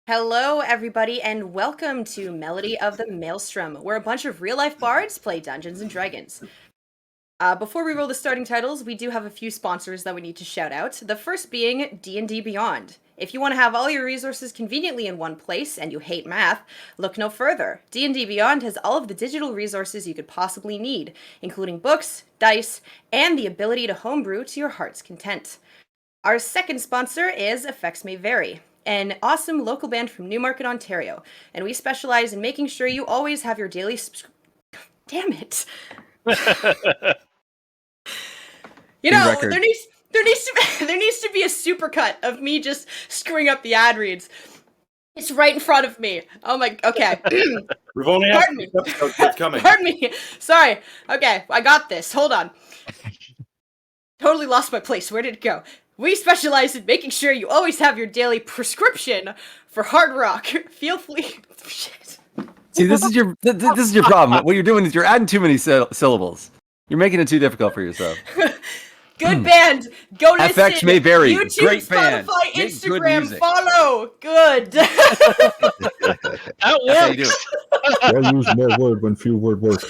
Hello, everybody, and welcome to Melody of the Maelstrom, where a bunch of real-life bards play Dungeons and Dragons. Before we roll the starting titles, we do have a few sponsors that we need to shout out. The first being D&D Beyond. If you want to have all your resources conveniently in one place and you hate math, look no further. D&D Beyond has all of the digital resources you could possibly need, including books, dice, and the ability to homebrew to your heart's content. Our second sponsor is Effects May Vary, an awesome local band from Newmarket, Ontario, and we specialize in making sure you always have your daily Damn it. You know, there needs to be a supercut of me just screwing up the ad reads. It's right in front of me. Oh my, okay. We've only had Pardon me. episodes coming. Pardon me. Sorry. Okay, I got this. Hold on. Totally lost my place. Where did it go? We specialize in making sure you always have your daily prescription for hard rock. Feel free. Shit. See, this is your problem. What you're doing is you're adding too many syllables. You're making it too difficult for yourself. Good band. Go listen. Effects May Vary. YouTube, Great Spotify, band. Make good Instagram. music. Follow. Good. That works. Why use more word when few word work?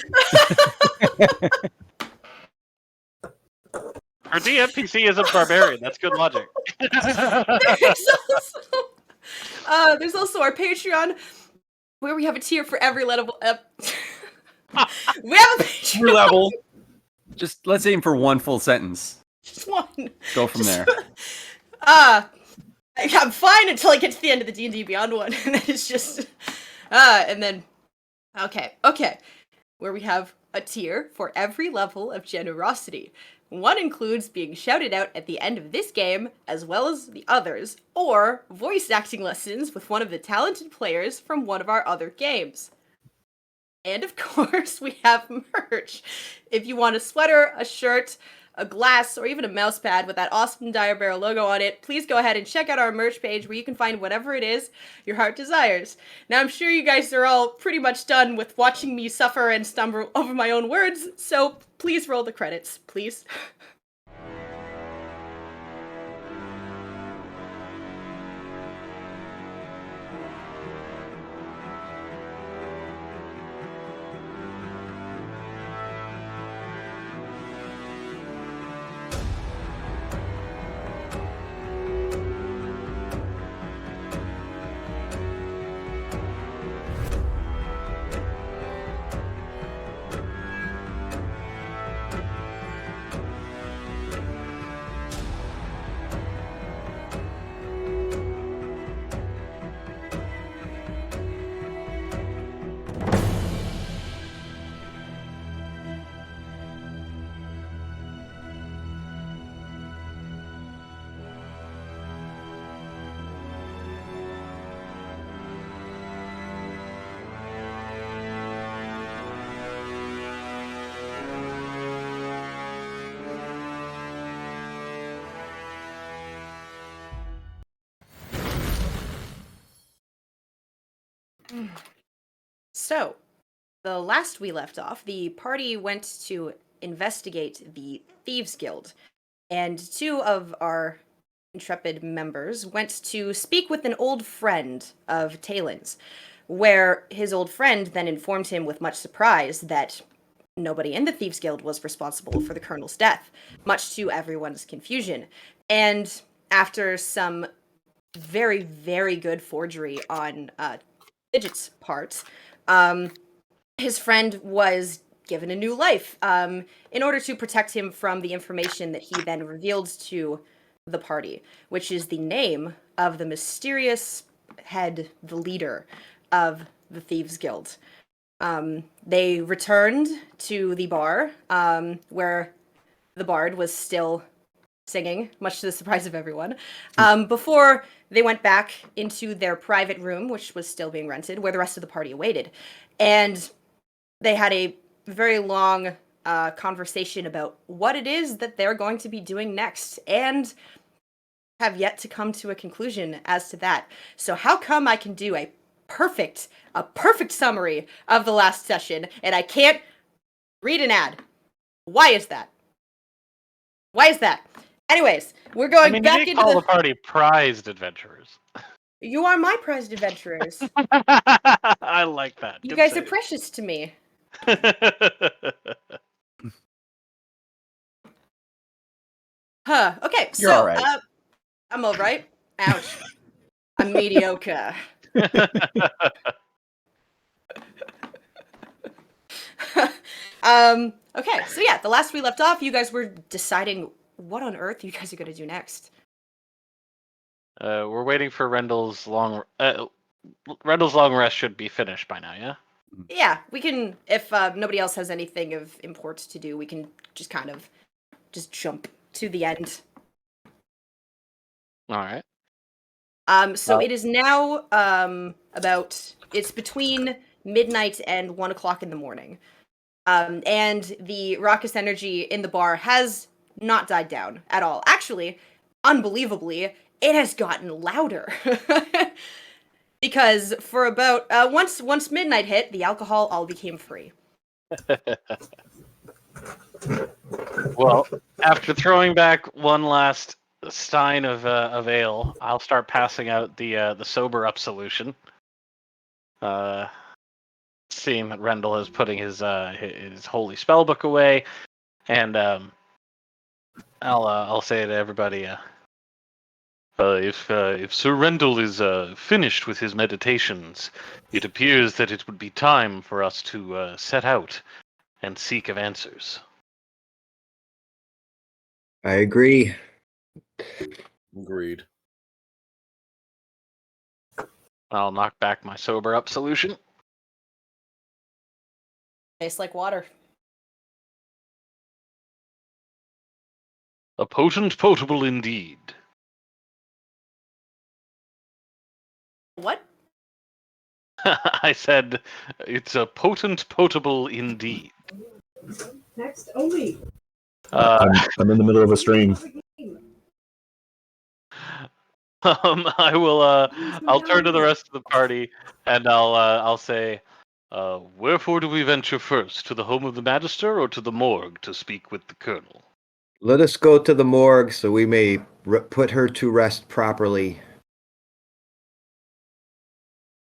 Our DMPC isn't barbarian. That's good logic. There's also our Patreon, where we have a tier for every level. We have a Patreon. Your level. Just let's aim for one full sentence. Just one. Go from there. I'm fine until I get to the end of the D&D Beyond one, and then it's just, and then, okay, where we have a tier for every level of generosity. One includes being shouted out at the end of this game, as well as the others, or voice acting lessons with one of the talented players from one of our other games. And of course, we have merch. If you want a sweater, a shirt, a glass, or even a mouse pad with that awesome Dire Barrel logo on it, please go ahead and check out our merch page where you can find whatever it is your heart desires. Now, I'm sure you guys are all pretty much done with watching me suffer and stumble over my own words, so please roll the credits, please. So, the last we left off, the party went to investigate the Thieves Guild, and two of our intrepid members went to speak with an old friend of Talen's, where his old friend then informed him with much surprise that nobody in the Thieves Guild was responsible for the Colonel's death, much to everyone's confusion. And after some very, very good forgery on Fidget's part, his friend was given a new life in order to protect him from the information that he then revealed to the party, which is the name of the mysterious head, the leader of the Thieves Guild. They returned to the bar where the bard was still singing, much to the surprise of everyone, before they went back into their private room, which was still being rented, where the rest of the party awaited. And they had a very long conversation about what it is that they're going to be doing next, and have yet to come to a conclusion as to that. So how come I can do a perfect summary of the last session, and I can't read an ad? Why is that? Anyways, we're going back into the party prized adventurers. You are my prized adventurers. I like that. You Good guys are save. precious to me. Huh. Okay, You're so all right. I'm all right. Ouch. I'm mediocre. Okay, so yeah, the last we left off, you guys were deciding what on earth you guys are gonna do next. We're waiting for Rendell's long. Rendell's long rest should be finished by now. Yeah. Yeah, we can, if nobody else has anything of import to do, we can just kind of just jump to the end. All right. So it is now it's between midnight and 1 o'clock in the morning. And the raucous energy in the bar has not died down at all. Actually, unbelievably, it has gotten louder. Because for about once midnight hit, the alcohol all became free. Well, after throwing back one last stein of ale, I'll start passing out the sober up solution. Seeing that Rendell is putting his holy spellbook away, and I'll say to everybody, if Sir Rendell is finished with his meditations, it appears that it would be time for us to set out and seek of answers. I agree. Agreed. I'll knock back my sober up solution. Tastes like water. A potent potable indeed. What? I said it's a potent potable indeed. Next only. I'm in the middle of a stream. I will. I'll turn to the rest of the party, and I'll say, wherefore do we venture first, to the home of the Magister, or to the morgue to speak with the Colonel? Let us go to the morgue so we may put her to rest properly.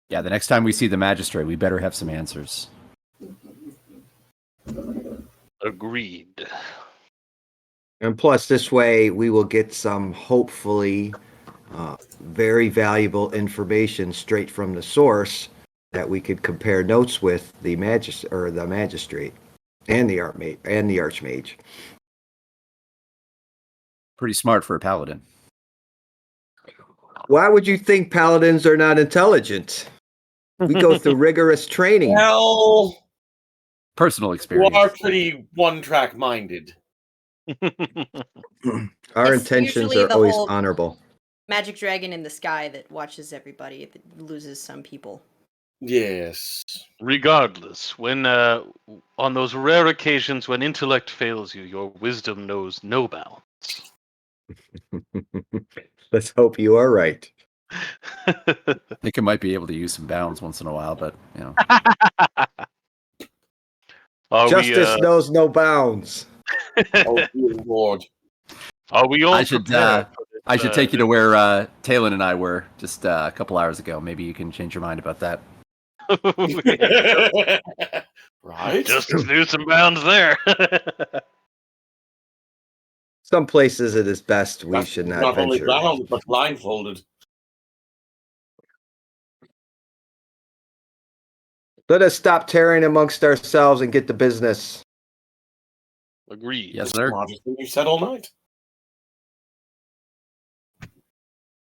Yeah, the next time we see the magistrate, we better have some answers. Agreed. And plus, this way we will get some hopefully very valuable information straight from the source that we could compare notes with the magistrate and the archmage. Pretty smart for a paladin. Why would you think paladins are not intelligent? We go through rigorous training. Well, Personal you experience. are pretty one-track minded. Our It's intentions usually are the always whole- honorable. Magic dragon in the sky that watches everybody, that loses some people. Yes. Regardless, when on those rare occasions when intellect fails you, your wisdom knows no bounds. Let's hope you are right. I think I might be able to use some bounds once in a while, but you know. Justice knows no bounds. Oh, dear Lord. Are we all I should prepared for this, I should take you to where Talon and I were just a couple hours ago. Maybe you can change your mind about that. Right? Justice knew some bounds there. Some places it is best we That's should not not only venture. bound, but blindfolded. Let us stop tearing amongst ourselves and get to business. Agreed. Yes, sir. Smartest thing you said all night.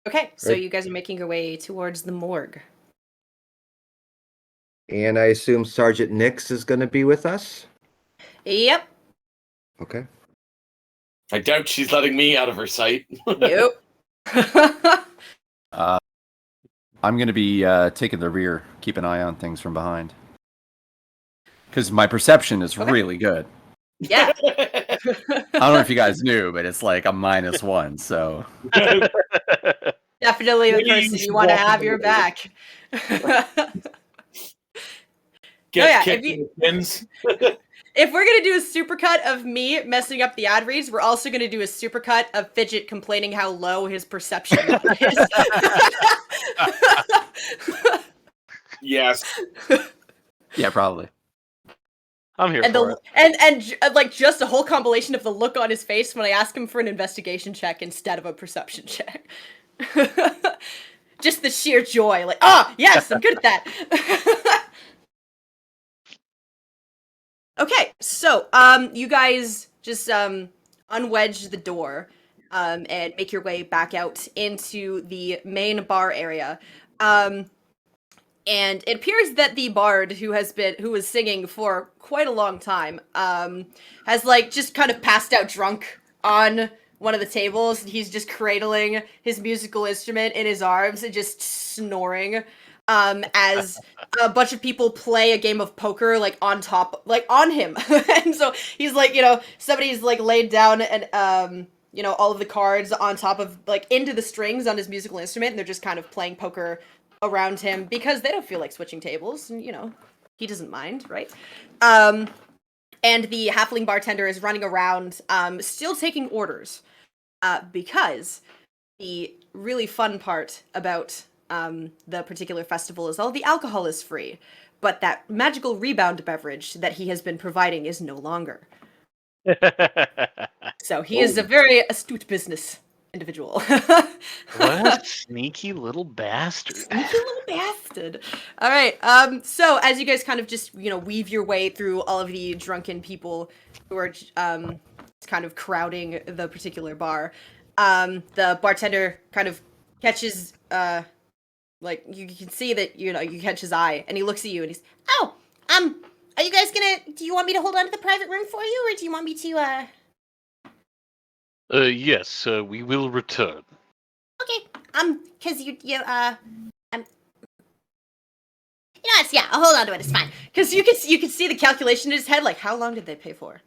Okay, so Right. you guys are making your way towards the morgue. And I assume Sergeant Nix is going to be with us? Yep. Okay. I doubt she's letting me out of her sight. Nope. I'm going to be taking the rear, keep an eye on things from behind. Because my perception is Okay. really good. Yeah. I don't know if you guys knew, but it's like a -1, so. Definitely the Maybe you person should you want to walk have away. your back. Get yeah, kicked if in the pins. if we're gonna do a supercut of me messing up the ad reads, we're also gonna do a supercut of Fidget complaining how low his perception is. Yes. Yeah, probably. I'm here and for the it. and like just a whole compilation of the look on his face when I ask him for an investigation check instead of a perception check. Just the sheer joy, like, yes, I'm good at that. Okay, so you guys just unwedge the door and make your way back out into the main bar area. And it appears that the bard who was singing for quite a long time has like just kind of passed out drunk on one of the tables. He's just cradling his musical instrument in his arms and just snoring as a bunch of people play a game of poker like on top, like on him. And so he's like, somebody's like laid down and all of the cards on top of like into the strings on his musical instrument, and they're just kind of playing poker around him because they don't feel like switching tables, and he doesn't mind, right? And the halfling bartender is running around still taking orders because the really fun part about the particular festival is all the alcohol is free, but that magical rebound beverage that he has been providing is no longer. So he is a very astute business individual. What a sneaky little bastard. Sneaky little bastard. All right. So as you guys kind of just weave your way through all of the drunken people who are kind of crowding the particular bar, the bartender kind of catches like you can see that you catch his eye, and he looks at you and he's, are you guys do you want me to hold on to the private room for you, or do you want me to Yes, we will return. Okay. Cause I'll hold on to it. It's fine. Cause you can see the calculation in his head. Like, how long did they pay for?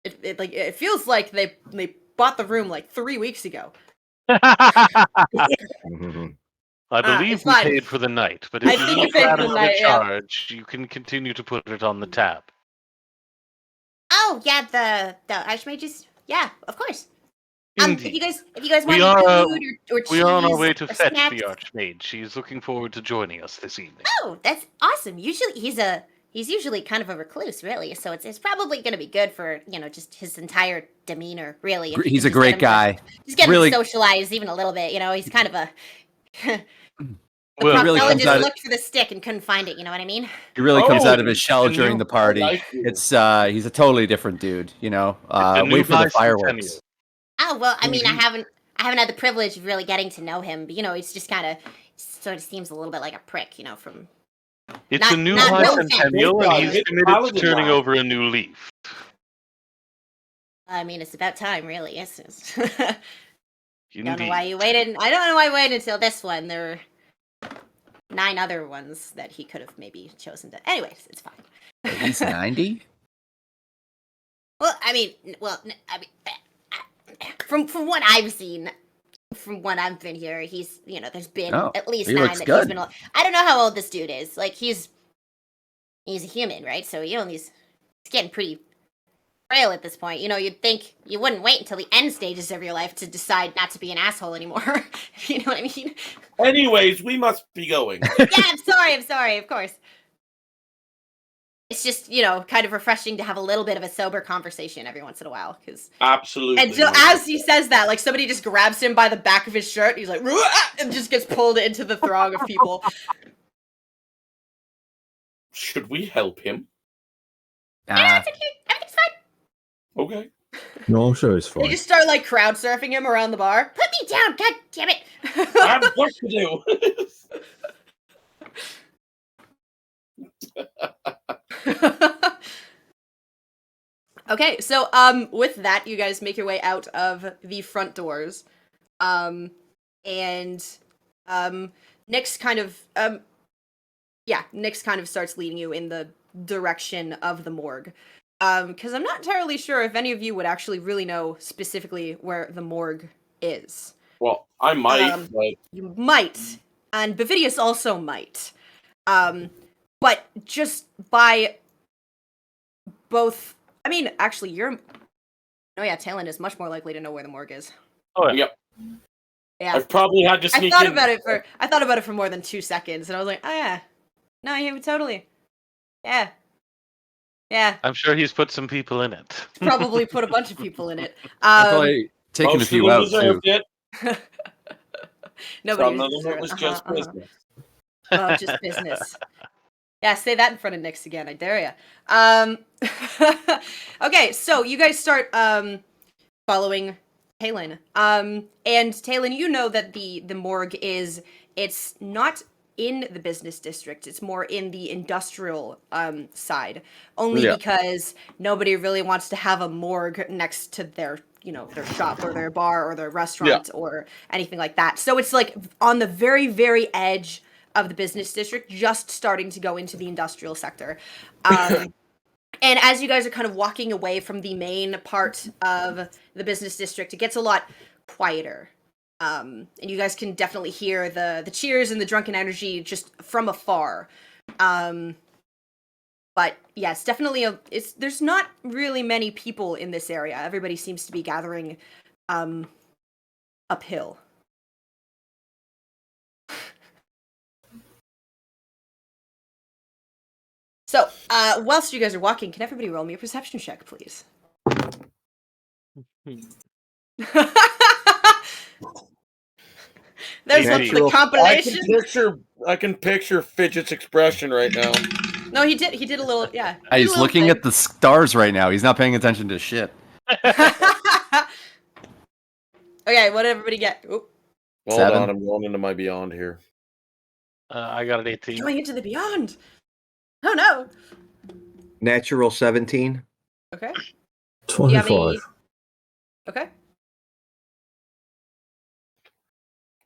It feels like they bought the room like 3 weeks ago. I believe it's we fine. paid for the night, but I if you think need you paid that for as the a night, yeah. charge, you can continue to put it on the tab. Oh yeah, the archmages. Yeah, of course. Indeed. If you guys We want are, food or cheese we are on our way to or fetch snacks. the Archmage. She's looking forward to joining us this evening. Oh, that's awesome. Usually he's usually kind of a recluse, really. So it's probably going to be good for just his entire demeanor, really. if you He's can a just great get him to- guy. Just get him Really- to socialize even a little bit. He's kind of a. The Well, really comes proctologist out of- looked for the stick and couldn't find it. You know what I mean? He really comes out of Oh, his shell and during you- the party. I like you. It's he's a totally different dude. new Wait for the bicentennial. fireworks. Oh well, I mean, I Mhm. haven't had the privilege of really getting to know him, but it's just kind of sort of seems a little bit like a prick, from. It's Not- a new not- no bicentennial, offense. and he's It's committed to Paladin turning line. over a new leaf. I mean, it's about time, really. It's don't know Indeed. why you waited. I don't know why you waited until this one. There were 9 other ones that he could have maybe chosen to. Anyways, it's fine. He's 90. Well, I mean, from what I've seen, from when I've been here, he's there's been Oh, at least he 9 looks that good. he's been. I don't know how old this dude is. Like he's a human, right? So he's getting pretty frail at this point. You'd think you wouldn't wait until the end stages of your life to decide not to be an asshole anymore. You know what I mean? Anyways, we must be going. Yeah, I'm sorry, of course. It's just, kind of refreshing to have a little bit of a sober conversation every once in a while. Absolutely. And so as he says that, like somebody just grabs him by the back of his shirt. He's like, and just gets pulled into the throng of people. Should we help him? It's okay. Everything's fine. Okay. No, I'm sure it's They fine. just start like crowd surfing him around the bar. Put me down, god damn it. I have work to do. Okay, so with that, you guys make your way out of the front doors. And Nyx kind of Nyx kind of starts leading you in the direction of the morgue. Because I'm not entirely sure if any of you would actually really know specifically where the morgue is. Well, I might, Um, but You might, and Bavidius also might. but just by both. I mean, actually, you're. Oh yeah, Talon is much more likely to know where the morgue is. Oh yeah. Yep. Yeah, I've probably had to I sneak thought in. about it for more than 2 seconds, and I was like, oh yeah, no, yeah, totally, yeah, yeah. I'm sure he's put some people in it. Probably put a bunch of people in it. Probably taking a Most of few them out too. deserved it. Nobody Some of them it deserved- was just business. Oh, just business. Yeah, say that in front of Nyx again. I dare ya. Okay, so you guys start following Talon. And Talon, you know that the morgue it's not in the business district. It's more in the industrial side. Only Yeah. because nobody really wants to have a morgue next to their their shop or their bar or their restaurant or anything like that. So it's like on the very, very edge of the business district, just starting to go into the industrial sector. And as you guys are kind of walking away from the main part of the business district, it gets a lot quieter. And you guys can definitely hear the cheers and the drunken energy just from afar. But yeah, it's definitely there's not really many people in this area. Everybody seems to be gathering uphill. So, whilst you guys are walking, can everybody roll me a perception check, please? There's one for the Natural- compilation. I can picture Fidget's expression right now. No, he did a little, yeah. He's looking at the stars right now. He's not paying attention to shit. Okay, what did everybody get? Oop. Hold 7. on, I'm going into my beyond here. I got an 18. Going into the beyond. Oh no. Natural 17. Okay. Do you have any? 25. Okay.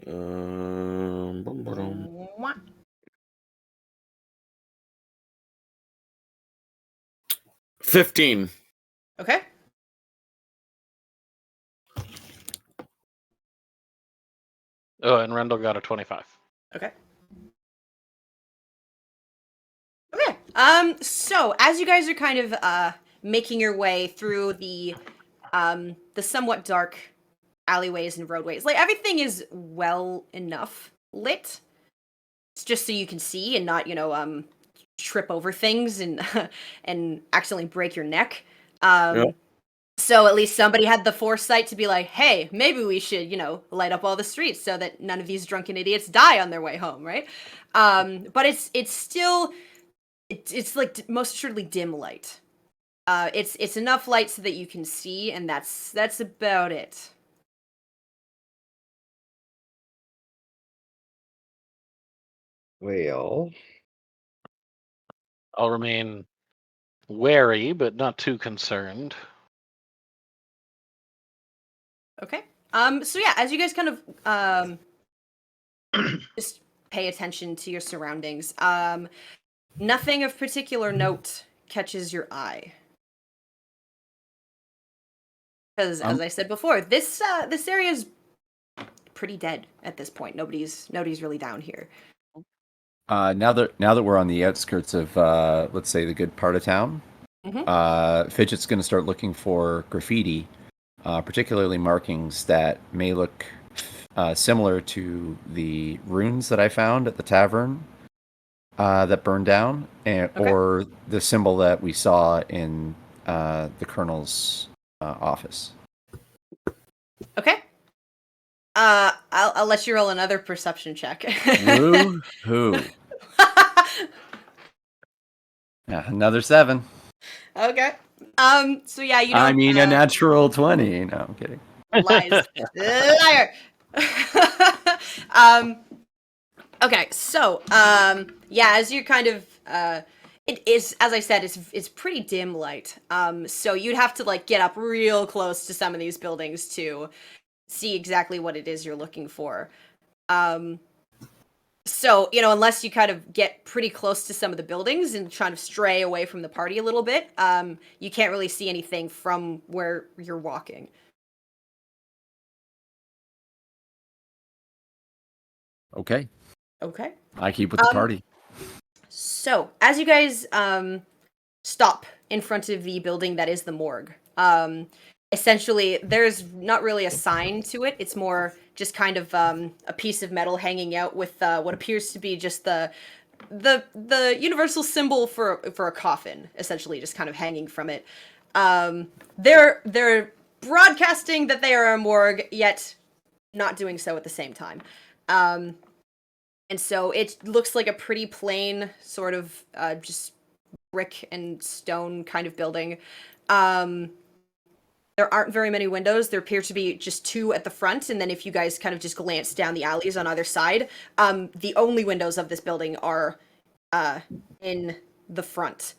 Bum, ba-dum. Mwah. 15. Okay. Oh, and Rendell got a 25. Okay. Okay. So as you guys are kind of making your way through the somewhat dark alleyways and roadways, like everything is well enough lit. It's just so you can see and not, trip over things and and accidentally break your neck. Yep. So at least somebody had the foresight to be like, hey, maybe we should, light up all the streets so that none of these drunken idiots die on their way home, right? But it's still it's like most assuredly dim light. It's enough light so that you can see, and that's about it. Well, I'll remain wary, but not too concerned. Okay. So yeah, as you guys kind of just pay attention to your surroundings, nothing of particular note catches your eye. Because as I said before, this area is pretty dead at this point. Nobody's really down here. Now that we're on the outskirts of, let's say, the good part of town, Fidget's going to start looking for graffiti, particularly markings that may look similar to the runes that I found at the tavern that burned down, or the symbol that we saw in the colonel's office. Okay. I'll let you roll another perception check. Woo-hoo. Yeah, another 7. Okay. So yeah, you I don't. mean, a natural 20. No, I'm kidding. Lies. Liar. Okay, so yeah, as you kind of it is, as I said, it's pretty dim light. So you'd have to like get up real close to some of these buildings to see exactly what it is you're looking for. So, unless you kind of get pretty close to some of the buildings and trying to stray away from the party a little bit, you can't really see anything from where you're walking. Okay. Okay. I keep with the party. So, as you guys stop in front of the building that is the morgue, essentially, there's not really a sign to it. It's more just kind of a piece of metal hanging out with what appears to be just the universal symbol for a coffin, essentially, just kind of hanging from it. They're broadcasting that they are a morgue, yet not doing so at the same time. And so it looks like a pretty plain sort of just brick and stone kind of building. There aren't very many windows. There appear to be just 2 at the front, and then if you guys kind of just glance down the alleys on either side, the only windows of this building are in the front.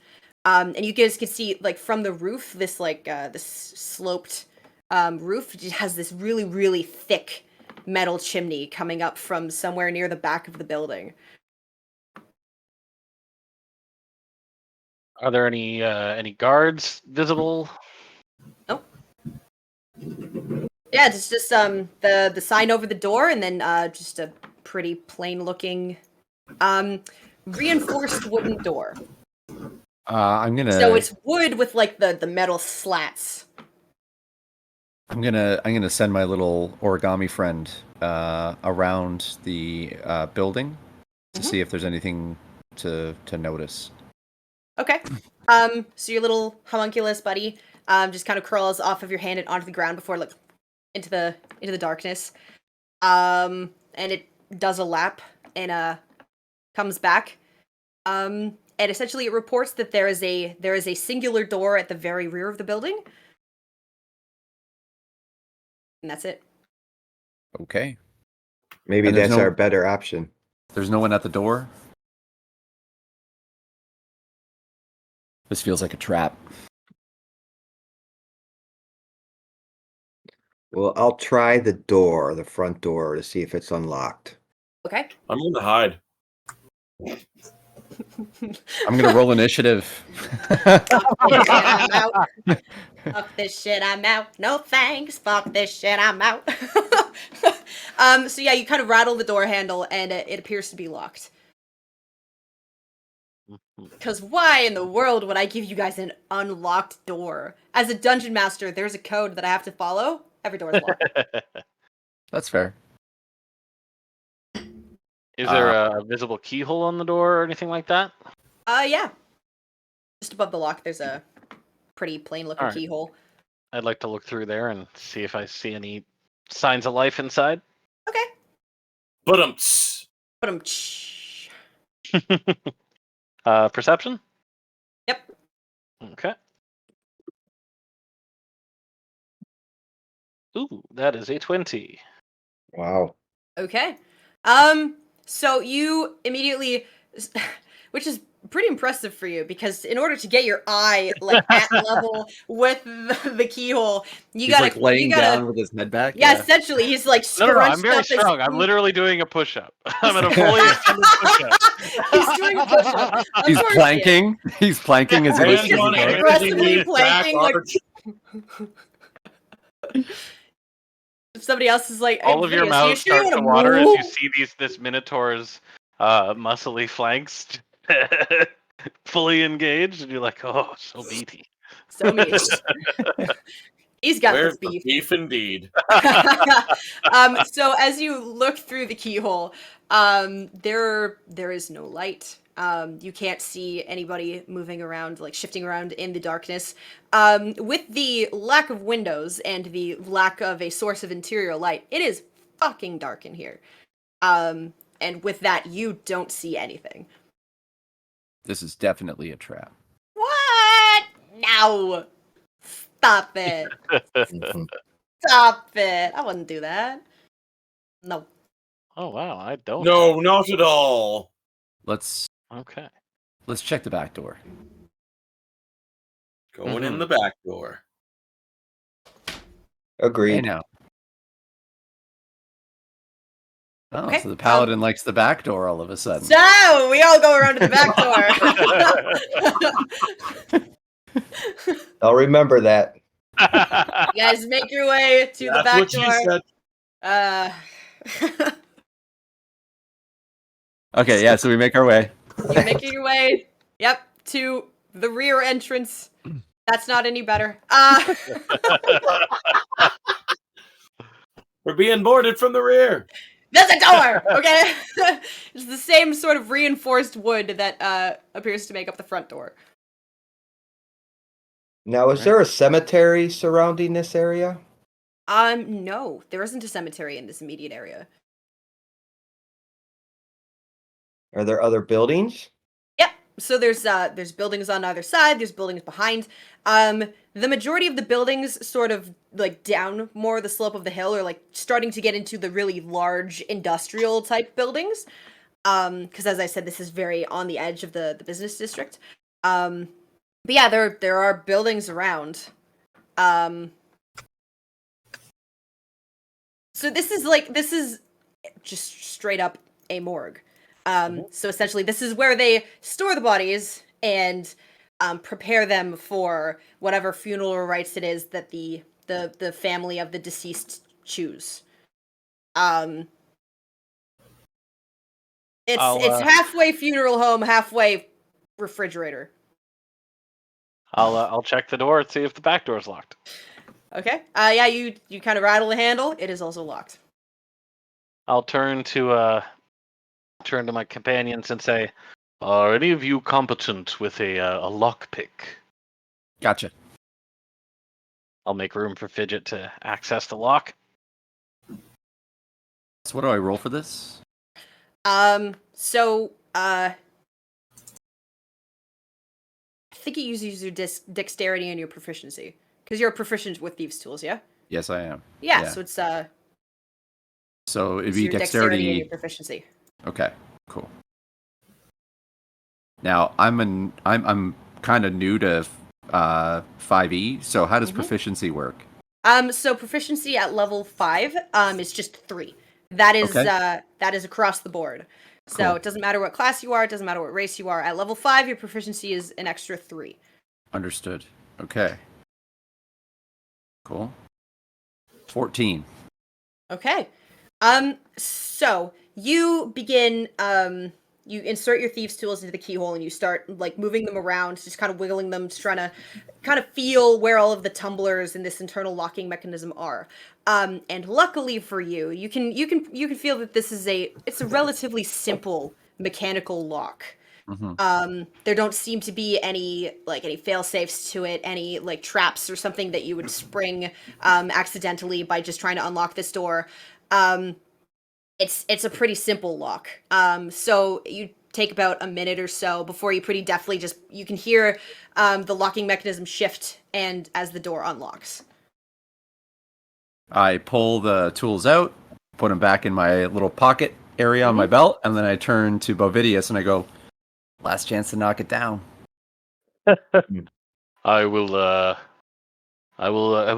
And you guys can see, like, from the roof, this this sloped roof just has this really, really thick metal chimney coming up from somewhere near the back of the building. Are there any guards visible? Yeah, it's just the sign over the door, and then just a pretty plain looking reinforced wooden door. I'm gonna. So it's wood with like the metal slats. I'm gonna send my little origami friend around the building to see if there's anything to notice. Okay. So your little homunculus buddy just kind of crawls off of your hand and onto the ground before like into the darkness. And it does a lap and comes back. And essentially it reports that there is a singular door at the very rear of the building. And that's it. Okay. Maybe And there's that's no- our better option. There's no one at the door. This feels like a trap. Well, I'll try the front door, to see if it's unlocked. Okay. I'm gonna hide. I'm gonna roll initiative. I'm out. Fuck this shit, I'm out. No thanks. Fuck this shit, I'm out. So yeah, you kind of rattle the door handle and it appears to be locked. Because why in the world would I give you guys an unlocked door? As a dungeon master, there's a code that I have to follow. Every door is locked. That's fair. Is there a visible keyhole on the door or anything like that? Yeah. Just above the lock, there's a pretty plain looking Alright. keyhole. I'd like to look through there and see if I see any signs of life inside. Okay. But But Perception? Yep. Okay. Ooh, that is a 20. Wow. Okay. So you immediately, which is pretty impressive for you, because in order to get your eye like at level with the keyhole, you He's gotta like laying you gotta, down with his head back. Yeah, essentially, he's like No, I'm scrunched very up his- strong. I'm literally doing a push-up. I'm at a fully extended push-up. He's doing a push-up. Of He's course he is. planking. He's planking as he He's lifts just his leg. aggressively planking, like if somebody else is like, All of your "Hey, mouth you sure you starts to wanna water as move?" you see this minotaur's muscly flanks fully engaged, and you're like, oh, so meaty. So mean. He's got where's this the beef. beef indeed? So as you look through the keyhole, there is no light. You can't see anybody moving around, like shifting around in the darkness. With the lack of windows and the lack of a source of interior light, it is fucking dark in here. And with that, you don't see anything. This is definitely a trap. What? No! Stop it! Mhm. Stop it! I wouldn't do that. No. Oh, wow, I don't. No, not at all. Let's Okay. check the back door. Going in the back door. Hey Agreed. now. Oh, Okay, so the paladin likes the back door all of a sudden. So we all go around to the back door. I'll remember that. You guys make your way to the That's back what door. she said. Okay, yeah, so we make our way. You're making your way, yep, to the rear entrance. That's not any better. We're being boarded from the rear. There's a door! Okay? It's the same sort of reinforced wood that appears to make up the front door. Now, is there a cemetery surrounding this area? No, there isn't a cemetery in this immediate area. Are there other buildings? Yep. So there's buildings on either side, there's buildings behind. The majority of the buildings sort of like down more the slope of the hill, or like starting to get into the really large industrial type buildings. Because as I said, this is very on the edge of the business district. But yeah, there are buildings around. So this is just straight up a morgue. So essentially, this is where they store the bodies and prepare them for whatever funeral rites it is that the family of the deceased choose. It's halfway funeral home, halfway refrigerator. I'll check the door and see if the back door's locked. Okay. Yeah, you kind of rattle the handle. It is also locked. I'll turn to my companions and say, "Are any of you competent with a lockpick?" Gotcha. I'll make room for Fidget to access the lock. So what do I roll for this? So, I think you use your dexterity and your proficiency. Because you're proficient with thieves' tools, yeah? Yes, I am. Yeah, Yeah. so it's, So it'd it's be your dexterity and your proficiency. Okay, cool. Now I'm kind of new to 5e. So how does proficiency work? So proficiency at level 5, is just 3. That is, Okay. that is across the board. So Cool. it doesn't matter what class you are, it doesn't matter what race you are. At level 5, your proficiency is an extra 3. Understood. Okay. Cool. 14. Okay. So you begin, you insert your thieves' tools into the keyhole and you start like moving them around, just kind of wiggling them, just trying to kind of feel where all of the tumblers in this internal locking mechanism are. And luckily for you, you can feel that it's a relatively simple mechanical lock. There don't seem to be any fail safes to it, any like traps or something that you would spring accidentally by just trying to unlock this door. It's a pretty simple lock. So you take about a minute or so before you pretty deftly you can hear the locking mechanism shift and as the door unlocks. I pull the tools out, put them back in my little pocket area on my belt, and then I turn to Bovidius and I go, "Last chance to knock it down." I will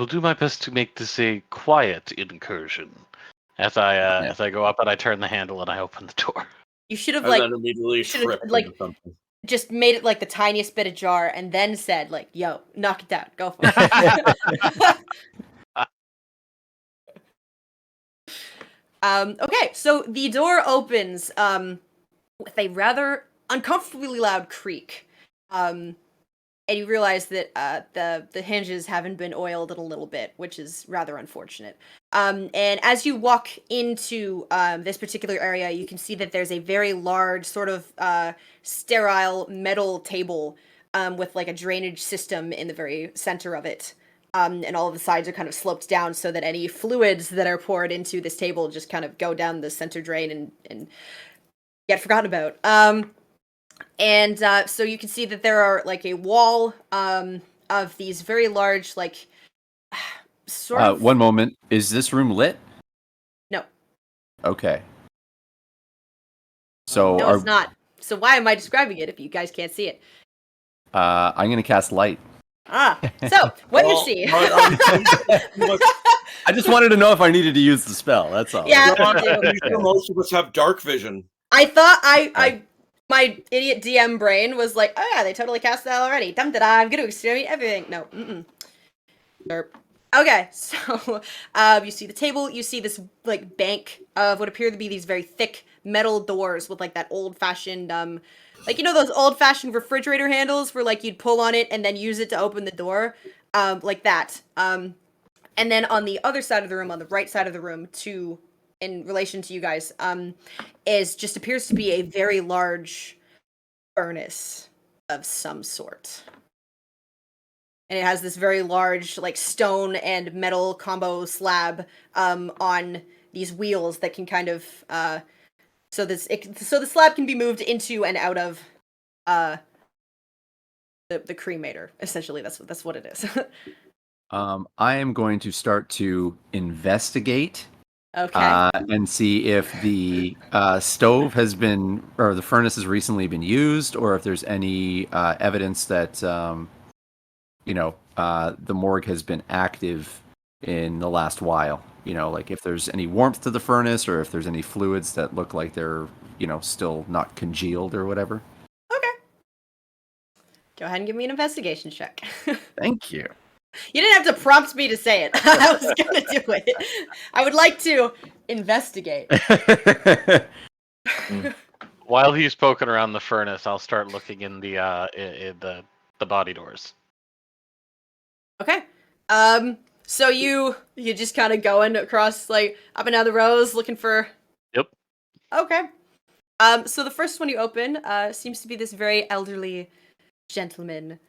do my best to make this a quiet incursion. As I go up and I turn the handle and I open the door. You should have And like then immediately should've, tripped like- into something. just made it like the tiniest bit ajar and then said like, "Yo, knock it down, go for it." Okay, so the door opens with a rather uncomfortably loud creak. And you realize that the hinges haven't been oiled in a little bit, which is rather unfortunate. And as you walk into this particular area, you can see that there's a very large, sort of sterile metal table with like a drainage system in the very center of it. And all of the sides are kind of sloped down so that any fluids that are poured into this table just kind of go down the center drain and get forgotten about. And so you can see that there are like a wall of these very large, like sort of. One moment. Is this room lit? No. Okay. So No, it's not. So why am I describing it if you guys can't see it? I'm gonna cast light. So what you see? I just wanted to know if I needed to use the spell. That's all. Yeah. I'm sure most of us have dark vision. I thought my idiot DM brain was like, oh yeah, they totally cast that already. Dum da da, I'm gonna exterminate everything. No, Derp. Okay, so you see the table, you see this like bank of what appear to be these very thick metal doors with like that old-fashioned like those old-fashioned refrigerator handles where like you'd pull on it and then use it to open the door, like that. And then on the other side of the room, on the right side of the room, to in relation to you guys, is just appears to be a very large furnace of some sort. And it has this very large, like, stone and metal combo slab on these wheels that can kind of so the slab can be moved into and out of the cremator. Essentially, that's what it is. I am going to start to investigate Okay. and see if the stove has been, or the furnace has recently been used, or if there's any evidence that, the morgue has been active in the last while. Like if there's any warmth to the furnace, or if there's any fluids that look like they're, still not congealed or whatever. Okay. Go ahead and give me an investigation check. Thank you. You didn't have to prompt me to say it. I was gonna do it. I would like to investigate. While he's poking around the furnace, I'll start looking in the body doors. Okay. So you just kind of going across like up and down the rows looking for. Yep. Okay. So the first one you open seems to be this very elderly gentleman.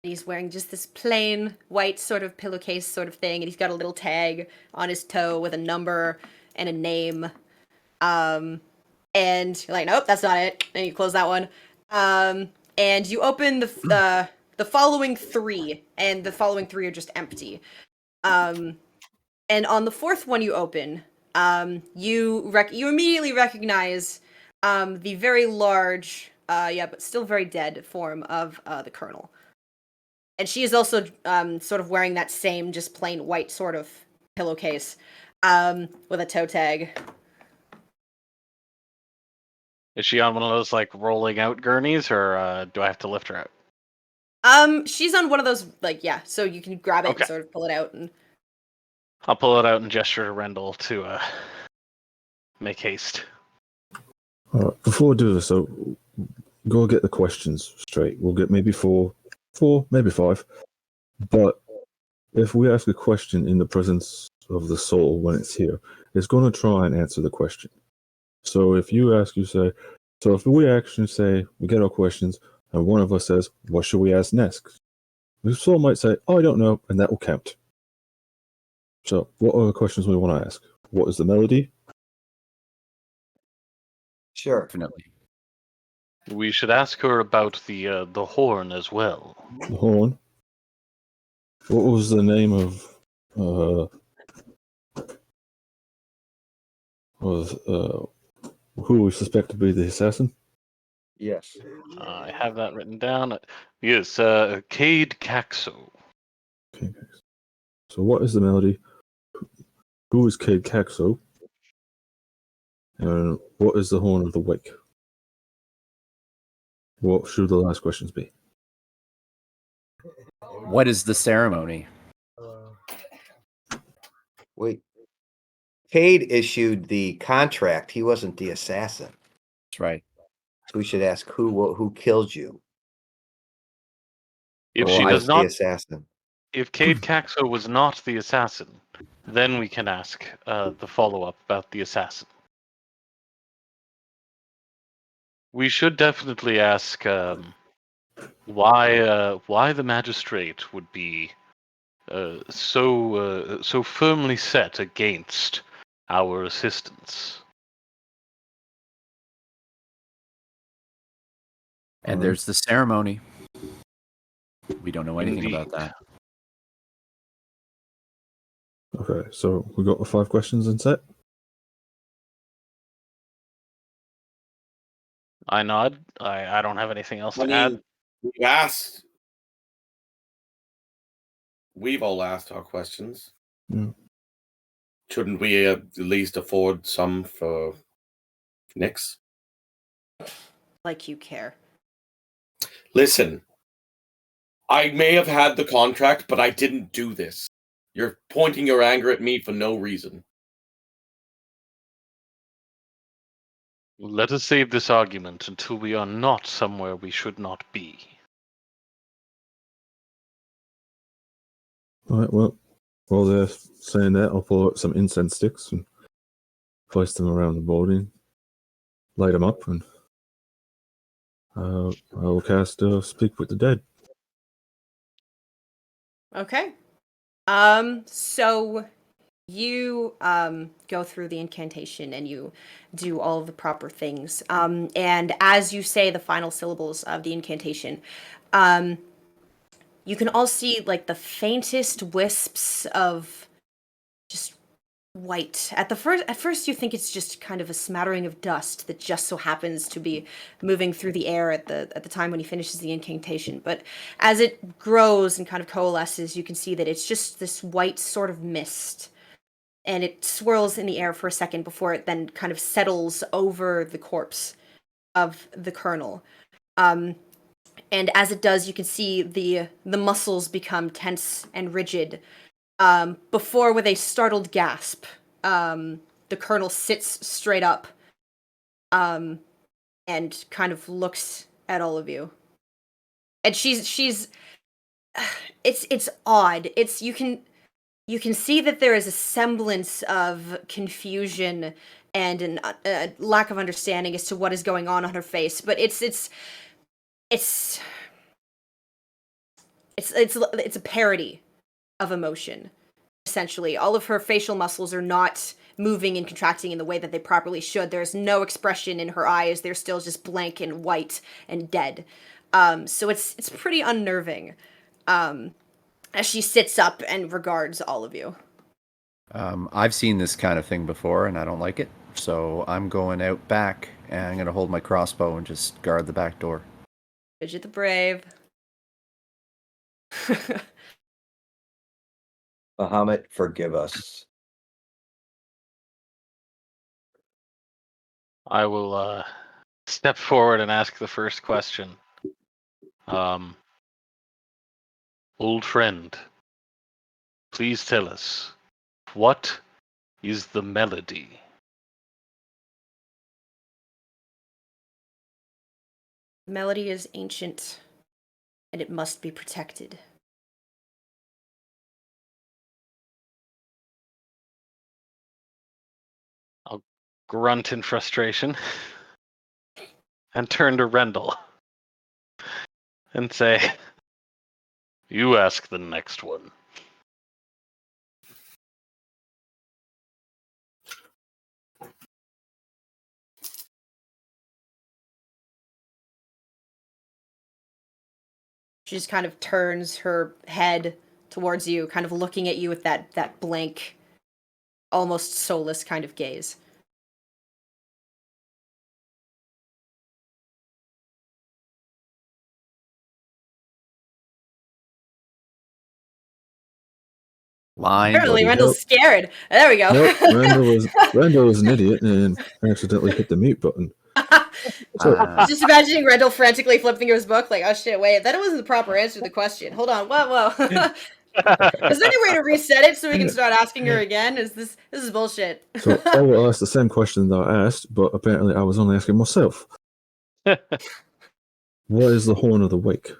He's wearing just this plain white sort of pillowcase sort of thing, and he's got a little tag on his toe with a number and a name. And you're like, nope, that's not it. And you close that one. And you open the following three, and the following three are just empty. And on the fourth one you open, you immediately recognize the very large, but still very dead form of the Colonel. And she is also sort of wearing that same just plain white sort of pillowcase with a toe tag. Is she on one of those like rolling out gurneys, or do I have to lift her out? She's on one of those, like, yeah, so you can grab it Okay. and sort of pull it out. And I'll pull it out and gesture to Rendell to make haste. Before we do this, so go get the questions straight. We'll get maybe four, maybe five. But if we ask a question in the presence of the soul when it's here, it's going to try and answer the question. So if you ask, you say, so if we actually say, we get our questions, and one of us says, what should we ask next? The soul might say, oh, I don't know, and that will count. So what are the questions we want to ask? What is the melody? Sure. Definitely. We should ask her about the horn as well. The horn. What was the name of who we suspect to be the assassin? Yes. I have that written down. Yes, Cade Caxo. Okay. So what is the melody? Who is Cade Caxo? And what is the horn of the wake? What should the last questions be? What is the ceremony? Wait. Cade issued the contract. He wasn't the assassin. That's right. So we should ask who killed you. If Or she was does the not, assassin. if Cade Caxo was not the assassin, then we can ask the follow-up about the assassin. We should definitely ask why the magistrate would be so firmly set against our assistance. And there's the ceremony. We don't know anything Indeed. about that. Okay, so we got the 5 questions in set. I nod. I don't have anything else I to add. mean, we've all asked our questions. Yeah. Shouldn't we at least afford some for Nyx? like you care. Listen, I may have had the contract, but I didn't do this. You're pointing your anger at me for no reason. Let us save this argument until we are not somewhere we should not be. All right, well, while they're saying that, I'll pull out some incense sticks and place them around the body, light them up, and I will cast Speak with the Dead. Okay. So you go through the incantation and you do all of the proper things. And as you say the final syllables of the incantation, you can all see like the faintest wisps of just white. At first you think it's just kind of a smattering of dust that just so happens to be moving through the air at the time when he finishes the incantation. But as it grows and kind of coalesces, you can see that it's just this white sort of mist. And it swirls in the air for a second before it then kind of settles over the corpse of the colonel. And as it does, you can see the muscles become tense and rigid. Before, with a startled gasp, the colonel sits straight up and kind of looks at all of you. And she's it's odd. You can see that there is a semblance of confusion and a lack of understanding as to what is going on her face, but it's a parody of emotion. Essentially, all of her facial muscles are not moving and contracting in the way that they properly should. There's no expression in her eyes. They're still just blank and white and dead. So it's pretty unnerving. As she sits up and regards all of you. I've seen this kind of thing before, and I don't like it. So I'm going out back, and I'm going to hold my crossbow and just guard the back door. Bridget the Brave. Bahamut, forgive us. I will step forward and ask the first question. Old friend, please tell us, what is the melody? The melody is ancient, and it must be protected. I'll grunt in frustration and turn to Rendell and say, you ask the next one. She just kind of turns her head towards you, kind of looking at you with that blank, almost soulless kind of gaze. Line. Apparently, Bloody Rendell's hell. scared. There we go. Nope, Randall was an idiot and accidentally hit the mute button. So, Just imagining Rendell frantically flipping through his book, like, oh shit, wait, that wasn't the proper answer to the question. Hold on, whoa. Is there any way to reset it so we can start asking her again? This is bullshit. so I will ask the same question that I asked, but apparently I was only asking myself. What is the Horn of the Wake?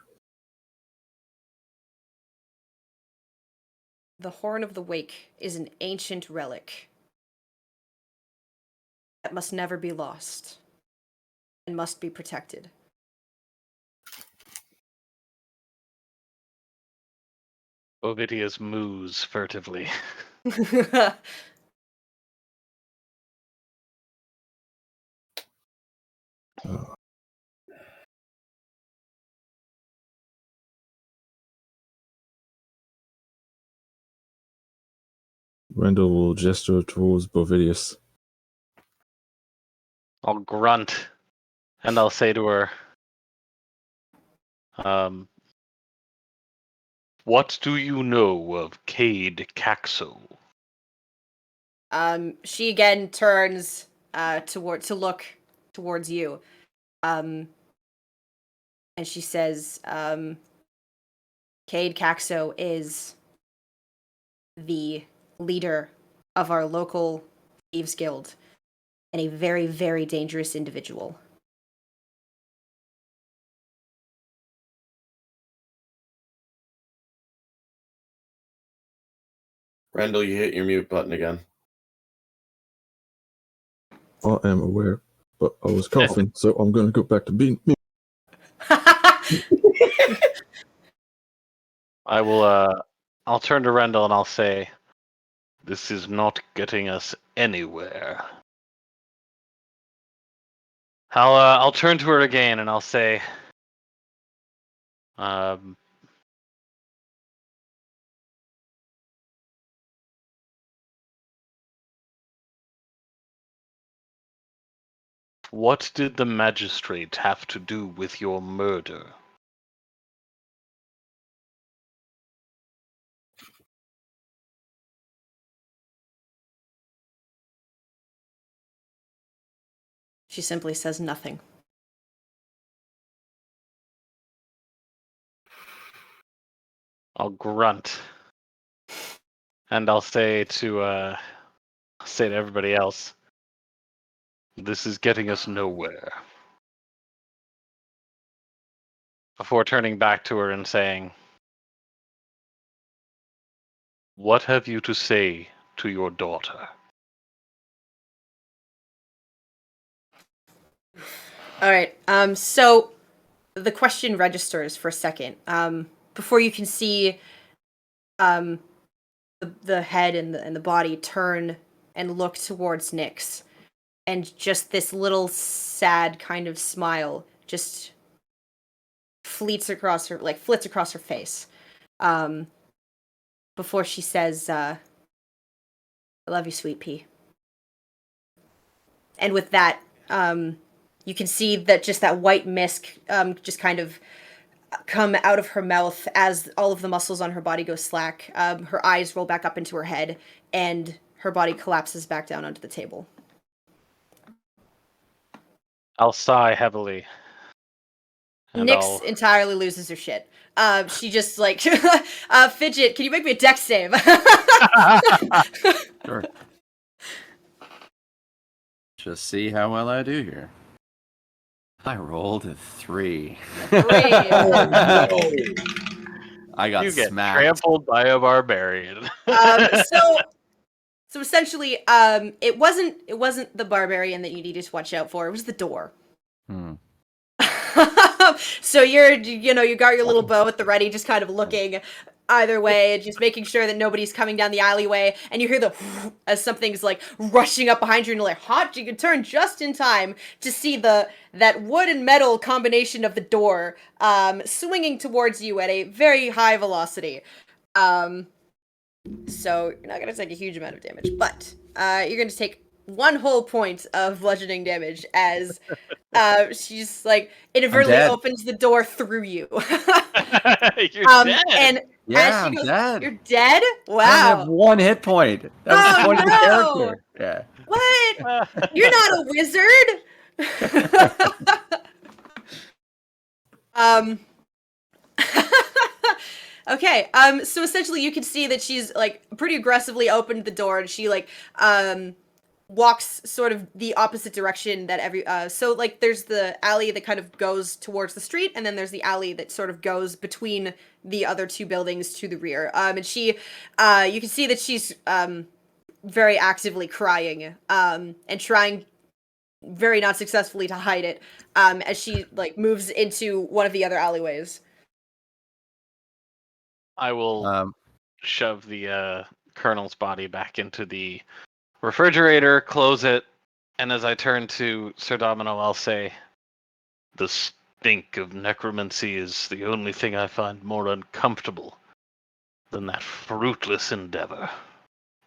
The Horn of the Wake is an ancient relic that must never be lost and must be protected. Ovidius moos furtively. Randall will gesture towards Bovidius. I'll grunt and I'll say to her, what do you know of Cade Caxo? She again turns to look towards you. And she says, Cade Caxo is the leader of our local thieves guild and a very, very dangerous individual. Randall, you hit your mute button again. I am aware, but I was coughing, so I'm going to go back to being me. I will. I'll turn to Rendell and I'll say, "This is not getting us anywhere." I'll turn to her again and I'll say, "What did the magistrate have to do with your murder?" She simply says nothing. I'll grunt, and I'll say to everybody else, "This is getting us nowhere." Before turning back to her and saying, "What have you to say to your daughter?" All right. So the question registers for a second. Before you can see the head and the body turn and look towards Nyx, and just this little sad kind of smile just flits across her face. Before she says, "I love you, sweet pea." And with that, you can see that just that white mist just kind of come out of her mouth as all of the muscles on her body go slack. Her eyes roll back up into her head, and her body collapses back down onto the table. I'll sigh heavily. And Nyx entirely loses her shit. She just like, Fidget, can you make me a dex save? Sure. Just see how well I do here. I rolled a 3. Great. I got you get smacked. trampled by a barbarian. So essentially, it wasn't the barbarian that you needed to watch out for. It was the door. So you got your little bow at the ready, just kind of looking either way, just making sure that nobody's coming down the alleyway, and you hear the as something's like rushing up behind you, and you're like, hot, you can turn just in time to see that wood and metal combination of the door swinging towards you at a very high velocity. So you're not going to take a huge amount of damage, but you're going to take 1 whole point of bludgeoning damage as she's like inadvertently opens the door through you. You're dead. And Yeah, as she I'm goes, dead. "You're dead? Wow. I have 1 hit point. That was the point of the character. Yeah. What? You're not a wizard. Okay, so essentially you can see that she's like pretty aggressively opened the door, and she like walks sort of the opposite direction that so like there's the alley that kind of goes towards the street, and then there's the alley that sort of goes between the other 2 buildings to the rear. And she you can see that she's very actively crying and trying very not successfully to hide it as she like moves into one of the other alleyways. I will shove the colonel's body back into the refrigerator, close it, and as I turn to Sir Domino, I'll say, "The stink of necromancy is the only thing I find more uncomfortable than that fruitless endeavor."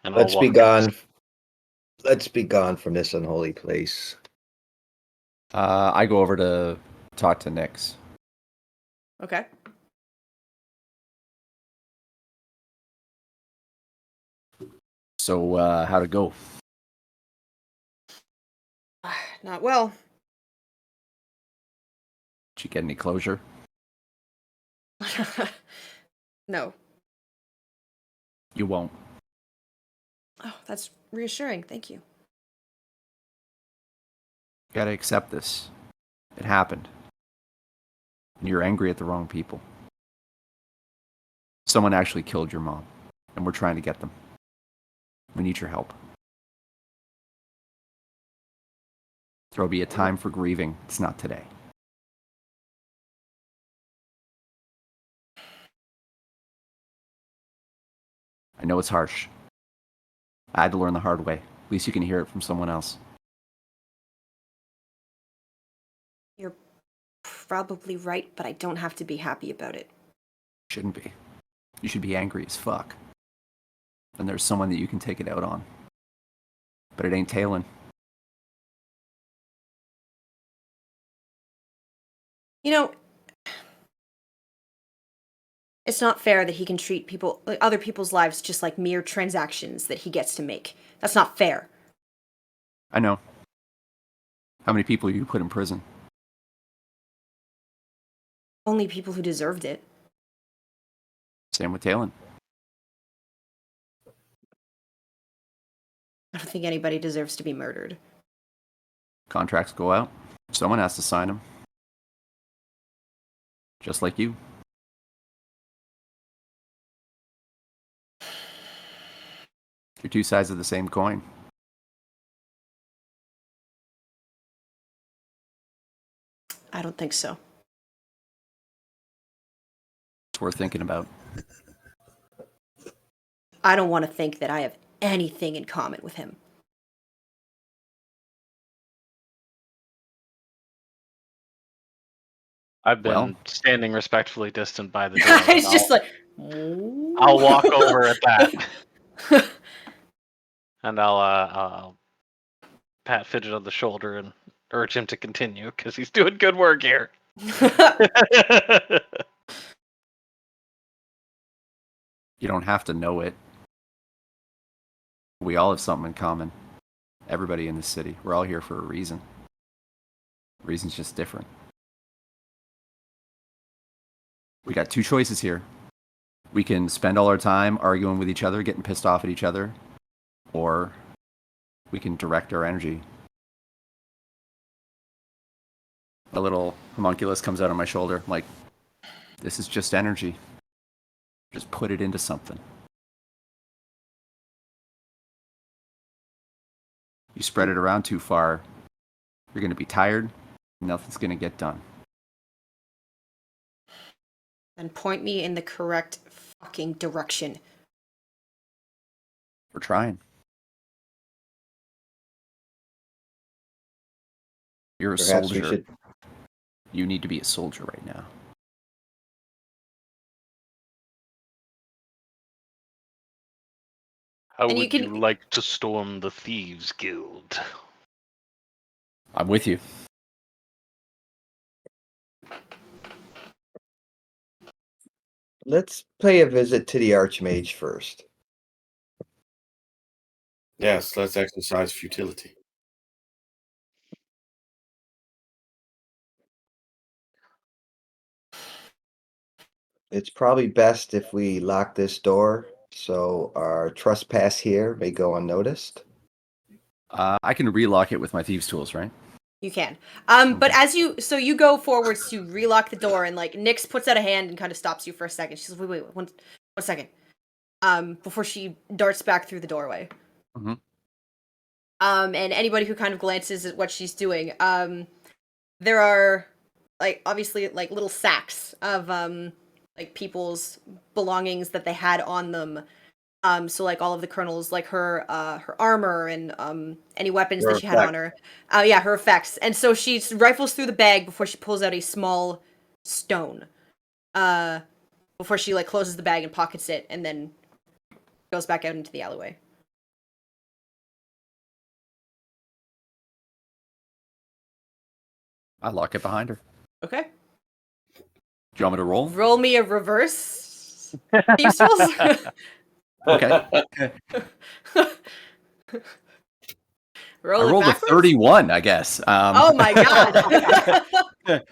And Let's I'll be walk gone. Let's be gone from this unholy place. I go over to talk to Nyx. Okay. So, how'd it go? Not well. Did you get any closure? No. You won't. Oh, that's reassuring. Thank you. You gotta accept this. It happened. And you're angry at the wrong people. Someone actually killed your mom, and we're trying to get them. We need your help. There'll be a time for grieving. It's not today. I know it's harsh. I had to learn the hard way. At least you can hear it from someone else. You're probably right, but I don't have to be happy about it. Shouldn't be. You should be angry as fuck. And there's someone that you can take it out on. But it ain't Talon. You know, it's not fair that he can treat people, other people's lives, just like mere transactions that he gets to make. That's not fair. I know. How many people you put in prison? Only people who deserved it. Same with Talon. I don't think anybody deserves to be murdered. Contracts go out. Someone has to sign them. Just like you. You're two sides of the same coin. I don't think so. It's worth thinking about. I don't want to think that I have anything in common with him. I've been Well. standing respectfully distant by the door. It's just like... I'll walk over at that. And I'll pat Fidget on the shoulder and urge him to continue, because he's doing good work here. You don't have to know it. We all have something in common. Everybody in this city. We're all here for a reason. The reason's just different. We got two choices here. We can spend all our time arguing with each other, getting pissed off at each other, or we can direct our energy. A little homunculus comes out on my shoulder. I'm like, this is just energy. Just put it into something. You spread it around too far, you're going to be tired, and nothing's going to get done. And point me in the correct fucking direction. We're trying. You're a Perhaps we soldier. should. You need to be a soldier right now. How And you would can- you like to storm the Thieves Guild? I'm with you. Let's pay a visit to the Archmage first. Yes, let's exercise futility. It's probably best if we lock this door so our trespass here may go unnoticed. I can relock it with my thieves' tools, right? You can. But as you go forwards to relock the door, and like Nyx puts out a hand and kind of stops you for a second. She says, "Wait, one second." Before she darts back through the doorway. Mhm. And anybody who kind of glances at what she's doing, there are like obviously like little sacks of like people's belongings that they had on them. So like all of the colonels, like her armor and any weapons Her that she had on her. Yeah, her effects. And so she rifles through the bag before she pulls out a small stone. Before she like closes the bag and pockets it, and then goes back out into the alleyway. I lock it behind her. Okay. Do you want me to roll? Roll me a reverse. Thieves' tools. Okay. Roll I it rolled a backwards? 31, I guess. Oh my god.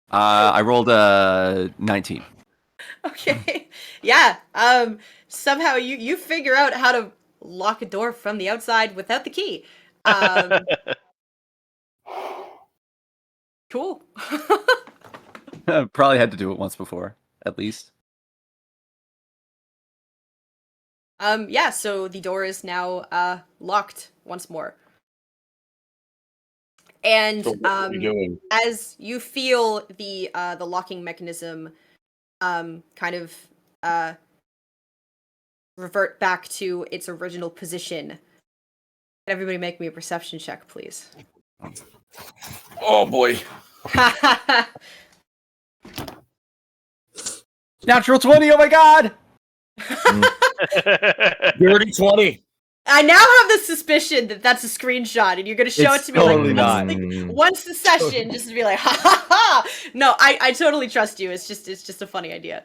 I rolled a 19. Okay. Yeah. Somehow you figure out how to lock a door from the outside without the key. Cool. Probably had to do it once before, at least. Yeah, so the door is now locked once more. And So what are we doing? as you feel the locking mechanism kind of revert back to its original position, can everybody make me a perception check, please? Oh boy. Natural 20, oh my god! Dirty 20. I now have the suspicion that that's a screenshot, and you're going to show It's it to me totally like not. once the session, just to be like, ha ha ha. No, I totally trust you. It's just a funny idea.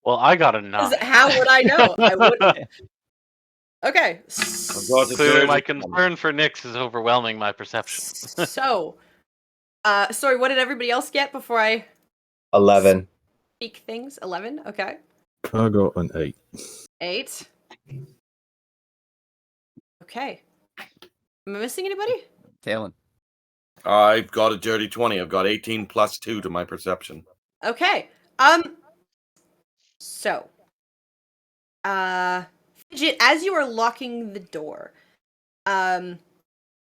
Well, I got a 'Cause 9. how would I know? I wouldn't. Okay. got it. Clearly, my Dirty. concern for Nyx is overwhelming my perception. So, sorry, what did everybody else get before I 11. speak things? 11? Okay. I got an 8. 8. Okay. Am I missing anybody? Talon. I've got a dirty 20. I've got 18 plus 2 to my perception. Okay. So, Fidget, as you are locking the door,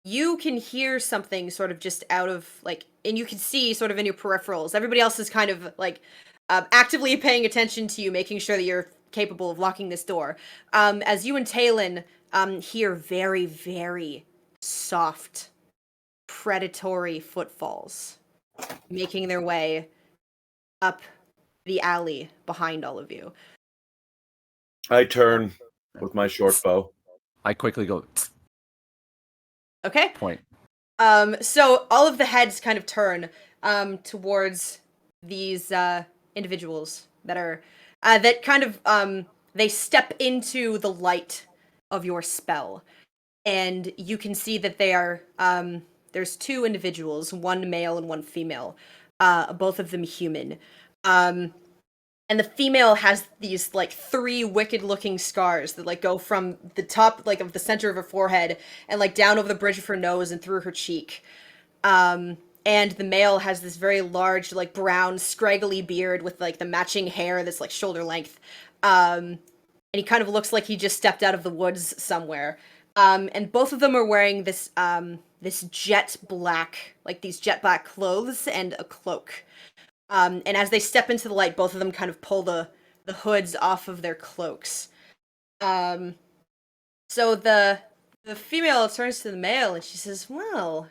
you can hear something sort of just out of, like, and you can see sort of in your peripherals. Everybody else is kind of, like, actively paying attention to you, making sure that you're capable of locking this door. As you and Talon, hear very, very soft, predatory footfalls making their way up the alley behind all of you. I turn with my short bow. I quickly go, Okay? point. So all of the heads kind of turn towards these individuals that are that kind of they step into the light of your spell, and you can see that they are there's 2 individuals, one male and one female, both of them human. And the female has these like 3 wicked looking scars that like go from the top like of the center of her forehead and like down over the bridge of her nose and through her cheek. And the male has this very large like brown scraggly beard with like the matching hair that's like shoulder length. And he kind of looks like he just stepped out of the woods somewhere. And both of them are wearing this this jet black, like these jet black clothes and a cloak. And as they step into the light, both of them kind of pull the hoods off of their cloaks. So the female turns to the male and she says, "Well,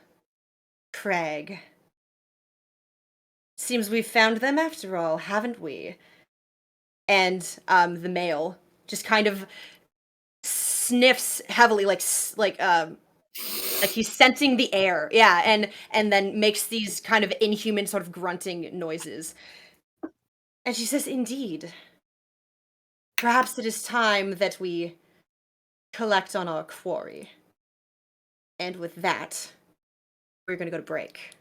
Craig, seems we've found them after all, haven't we?" And the male just kind of sniffs heavily, like he's scenting the air, yeah, and then makes these kind of inhuman sort of grunting noises. And she says, "Indeed. Perhaps it is time that we collect on our quarry." And with that, we're going to go to break.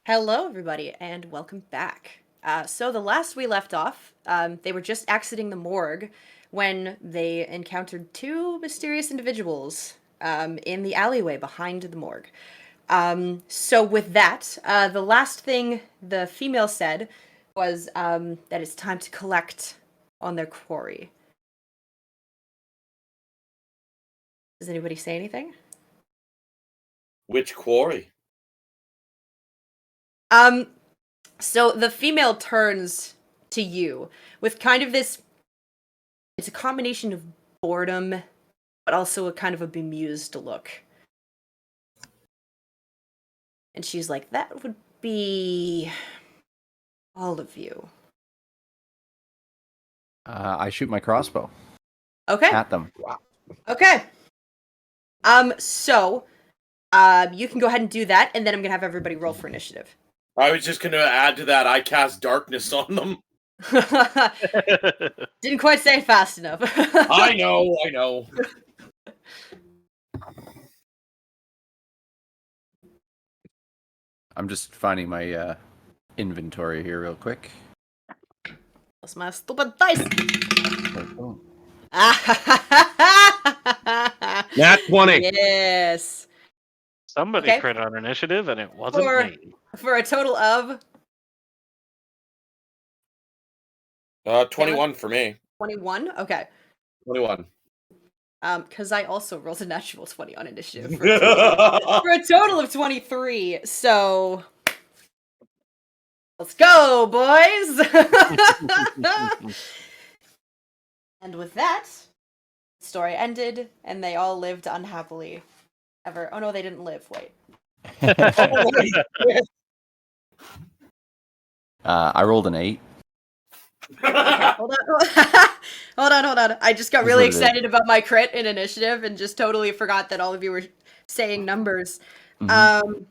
Hello, everybody, and welcome back. So the last we left off, they were just exiting the morgue when they encountered two mysterious individuals in the alleyway behind the morgue. So with that, the last thing the female said was that it's time to collect on their quarry. Does anybody say anything? Which quarry? So the female turns to you with kind of this. It's a combination of boredom, but also a kind of a bemused look. And she's like, that would be all of you. I shoot my crossbow Okay. at them. Okay. So, you can go ahead and do that, and then I'm gonna have everybody roll for initiative. I was just going to add to that. I cast darkness on them. Didn't quite say it fast enough. I know. I'm just finding my inventory here real quick. That's my stupid dice. Nat 20. Yes. Somebody Okay. crit on initiative, and it wasn't me. For a total of 21 for me. 21. Okay. 21. Because I also rolled a natural 20 on initiative for a total of 23. So let's go, boys. And with that, the story ended, and they all lived unhappily ever. Oh no, they didn't live. Wait. I rolled an 8. Okay, hold on. hold on. I just got Is really what it is. excited about my crit in initiative and just totally forgot that all of you were saying numbers. Mhm.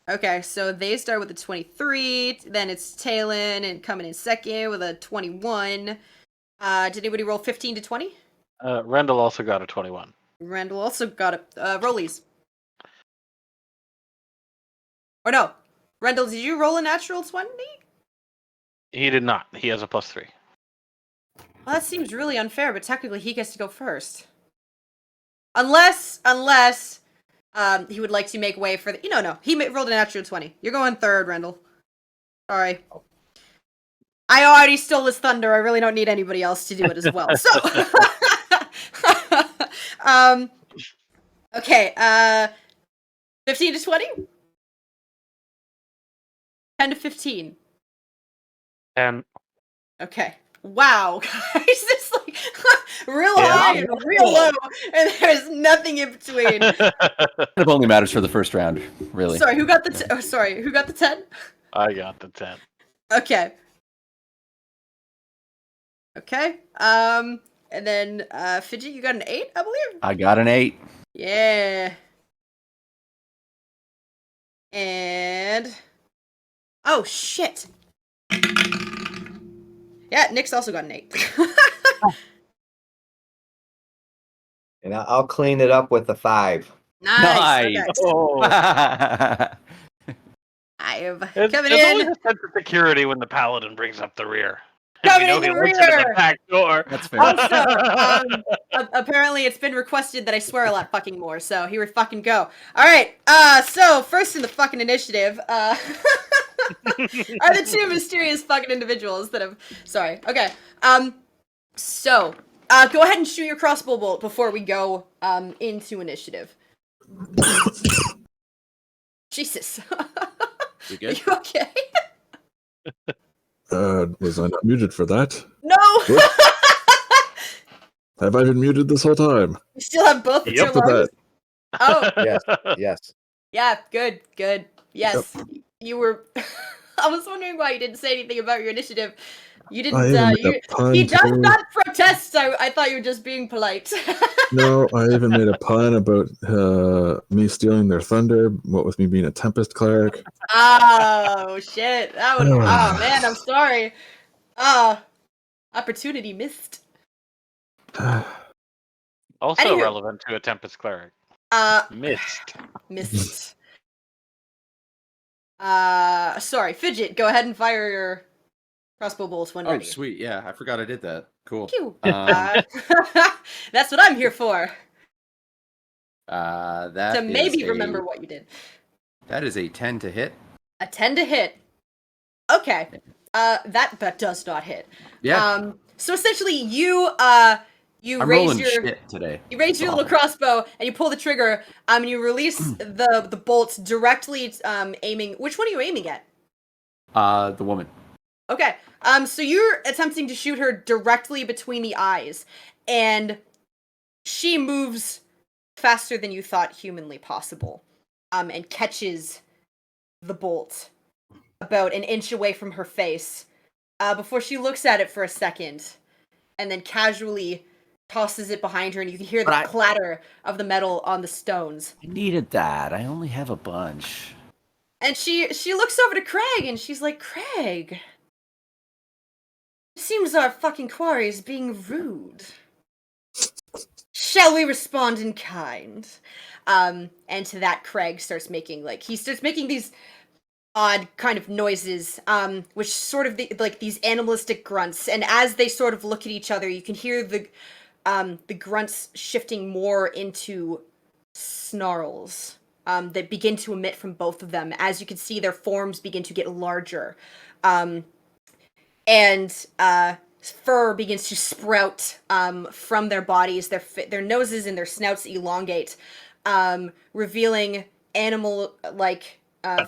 Okay, so they start with a 23, then it's Talon and coming in second with a 21. Did anybody roll 15 to 20? Rendell also got a 21. Randall also got a rollies. Or no, Randall, did you roll a natural 20? He did not. He has a +3. Well, that seems really unfair, but technically he gets to go first. Unless he would like to make way for the... No. He rolled a natural 20. You're going third, Randall. Sorry. I already stole his thunder. I really don't need anybody else to do it as well. So... okay, 15 to 20? 10 to 15. 10. Okay. Wow, guys, it's like real high and real low, and there's nothing in between. It only matters for the first round, really. Sorry, who got the? Who got the 10? I got the 10. Okay. Okay. And then Fidget, you got an 8, I believe. I got an 8. Yeah. And oh shit. Yeah, Nick's also got an 8. And I'll clean it up with a 5. Nice. Nice. Okay. Oh, I have coming there's always in. a sense of security when the paladin brings up the rear. Coming We know in he the likes it in the rear. back door. That's fair. Also, apparently it's been requested that I swear a lot fucking more, so here we fucking go. Alright, so first in the fucking initiative, are the two mysterious fucking individuals that have... Sorry, okay. So, go ahead and shoot your crossbow bolt before we go, into initiative. Jesus. You Are good? you okay? Was I not muted for that? No! Have I been muted this whole time? You still have both of your Yep. For lungs? that. Oh, Yes. yeah, good. Yes, you were... I was wondering why you didn't say anything about your initiative. You didn't, I even made a pun he does too. not protest, I thought you were just being polite. No, I even made a pun about me stealing their thunder. What with me being a Tempest cleric. Oh, shit. That would... Oh, man, I'm sorry. Opportunity missed. Also Anywho. relevant to a Tempest Cleric. Missed. Missed. Sorry, Fidget, go ahead and fire your crossbow bolts when Oh, ready. sweet. Yeah, I forgot I did that. Cool. Phew. That's what I'm here for. That To is maybe a remember what you did. that is a 10 to hit. A 10 to hit. Okay. That does not hit. Yeah. So essentially you you I'm raise rolling your shit today. you raise It's your little awful. crossbow and you pull the trigger, and you release the bolts directly aiming. Which one are you aiming at? The woman. Okay. So you're attempting to shoot her directly between the eyes, and she moves faster than you thought humanly possible. And catches the bolt about an inch away from her face, before she looks at it for a second, and then casually tosses it behind her, and you can hear the clatter of the metal on the stones. I needed that. I only have a bunch. And she looks over to Craig, and she's like, Craig, it seems our fucking quarry is being rude. Shall we respond in kind? And to that, Craig starts making, these odd kind of noises, which sort of like these animalistic grunts. And as they sort of look at each other, you can hear the grunts shifting more into snarls that begin to emit from both of them. As you can see, their forms begin to get larger, and fur begins to sprout from their bodies. Their noses and their snouts elongate, revealing animal-like.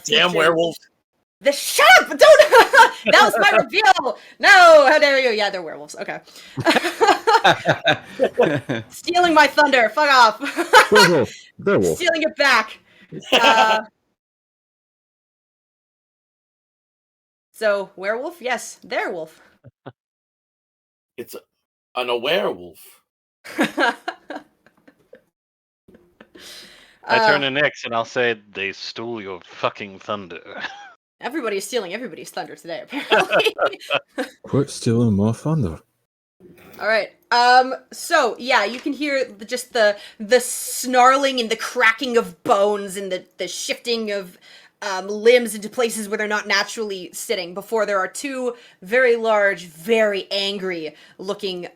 Damn werewolf! Shut up! Don't. That was my reveal. No, how dare you? Yeah, they're werewolves. Okay. Stealing my thunder. Fuck off. Werewolf. Stealing it back. So werewolf? Yes, they're wolf. It's a werewolf. I turn to Nyx and I'll say, they stole your fucking thunder. Everybody's stealing everybody's thunder today, apparently. Quit stealing my thunder. All right. So yeah, you can hear just the snarling and the cracking of bones and the shifting of limbs into places where they're not naturally sitting. Before there are two very large, very angry looking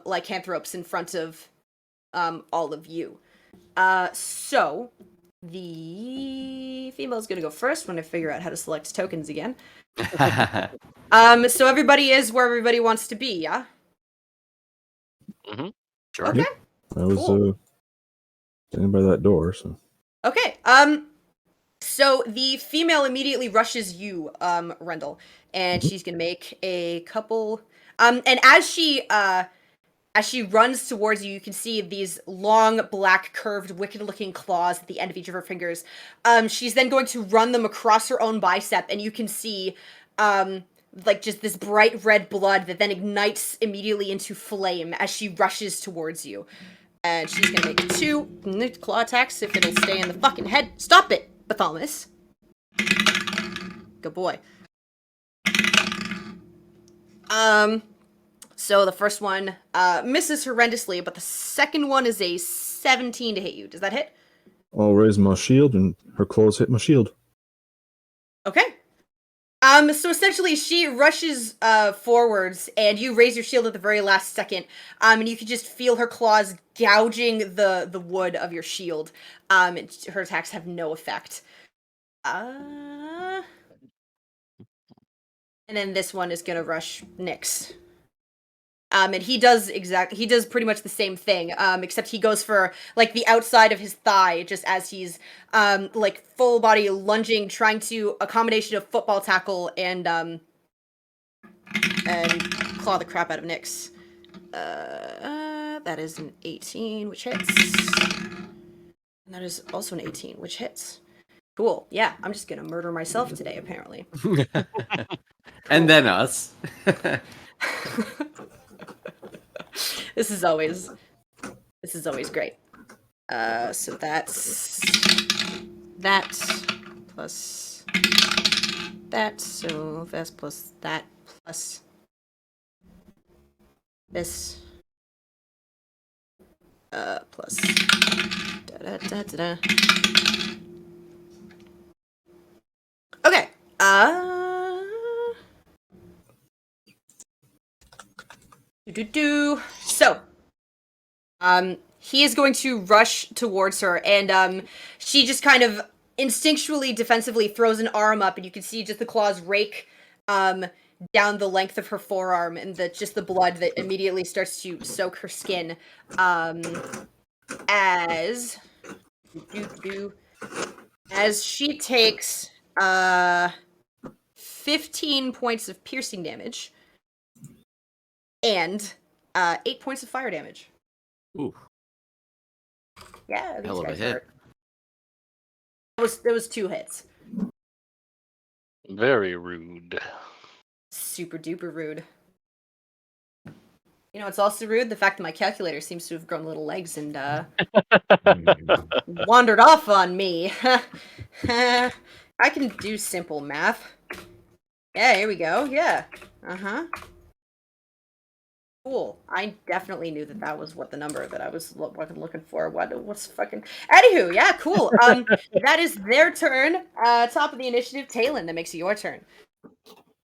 lycanthropes in front of all of you. So the female's gonna go first when I figure out how to select tokens again. So everybody is where everybody wants to be, yeah? Mm-hmm. Sure. Okay. I was Cool. standing by that door, so. Okay. So the female immediately rushes you, Rendell, and she's gonna make a couple. And as she runs towards you, you can see these long, black, curved, wicked-looking claws at the end of each of her fingers. She's then going to run them across her own bicep, and you can see, like, just this bright red blood that then ignites immediately into flame as she rushes towards you. And she's gonna make 2 claw attacks if it'll stay in the fucking head. Stop it, Bartholomew. Good boy. So the first one misses horrendously, but the second one is a 17 to hit you. Does that hit? I'll raise my shield, and her claws hit my shield. Okay. So essentially she rushes forwards, and you raise your shield at the very last second, and you can just feel her claws gouging the wood of your shield. And her attacks have no effect. And then this one is gonna rush Nyx. And he does pretty much the same thing, except he goes for, like, the outside of his thigh, just as he's, like, full body lunging, trying to, a combination of football tackle and claw the crap out of Nyx. That is an 18, which hits. And that is also an 18, which hits. Cool. Yeah, I'm just gonna murder myself today, apparently. And then us. This is always great. So that's that plus that. So that's plus that plus this. Plus da da da da da. Okay. So, he is going to rush towards her, and she just kind of instinctually, defensively throws an arm up, and you can see just the claws rake down the length of her forearm, and just the blood that immediately starts to soak her skin. As she takes 15 points of piercing damage and 8 points of fire damage. Ooh. Yeah, these Hell of a guys hit. hurt. There was 2 hits. Very rude. Super duper rude. You know, it's also rude, the fact that my calculator seems to have grown little legs and wandered off on me. I can do simple math. Yeah, here we go. Yeah. Uh-huh. Cool. I definitely knew that was what the number that I was looking for. What's fucking... Anywho, yeah, cool. That is their turn. Top of the initiative, Talon. That makes it your turn.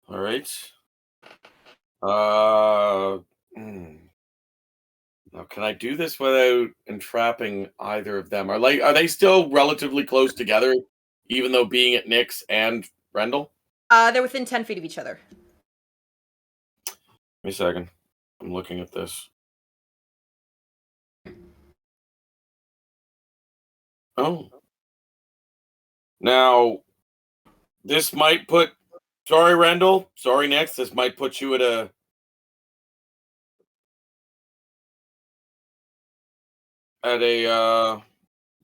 All right. Now, can I do this without entrapping either of them? Are they still relatively close together, even though being at Nyx and Rendell? They're within 10 feet of each other. Give me a second. I'm looking at this. Oh. Now, this might put... Sorry, Rendell. Sorry, Nyx. This might put you at a...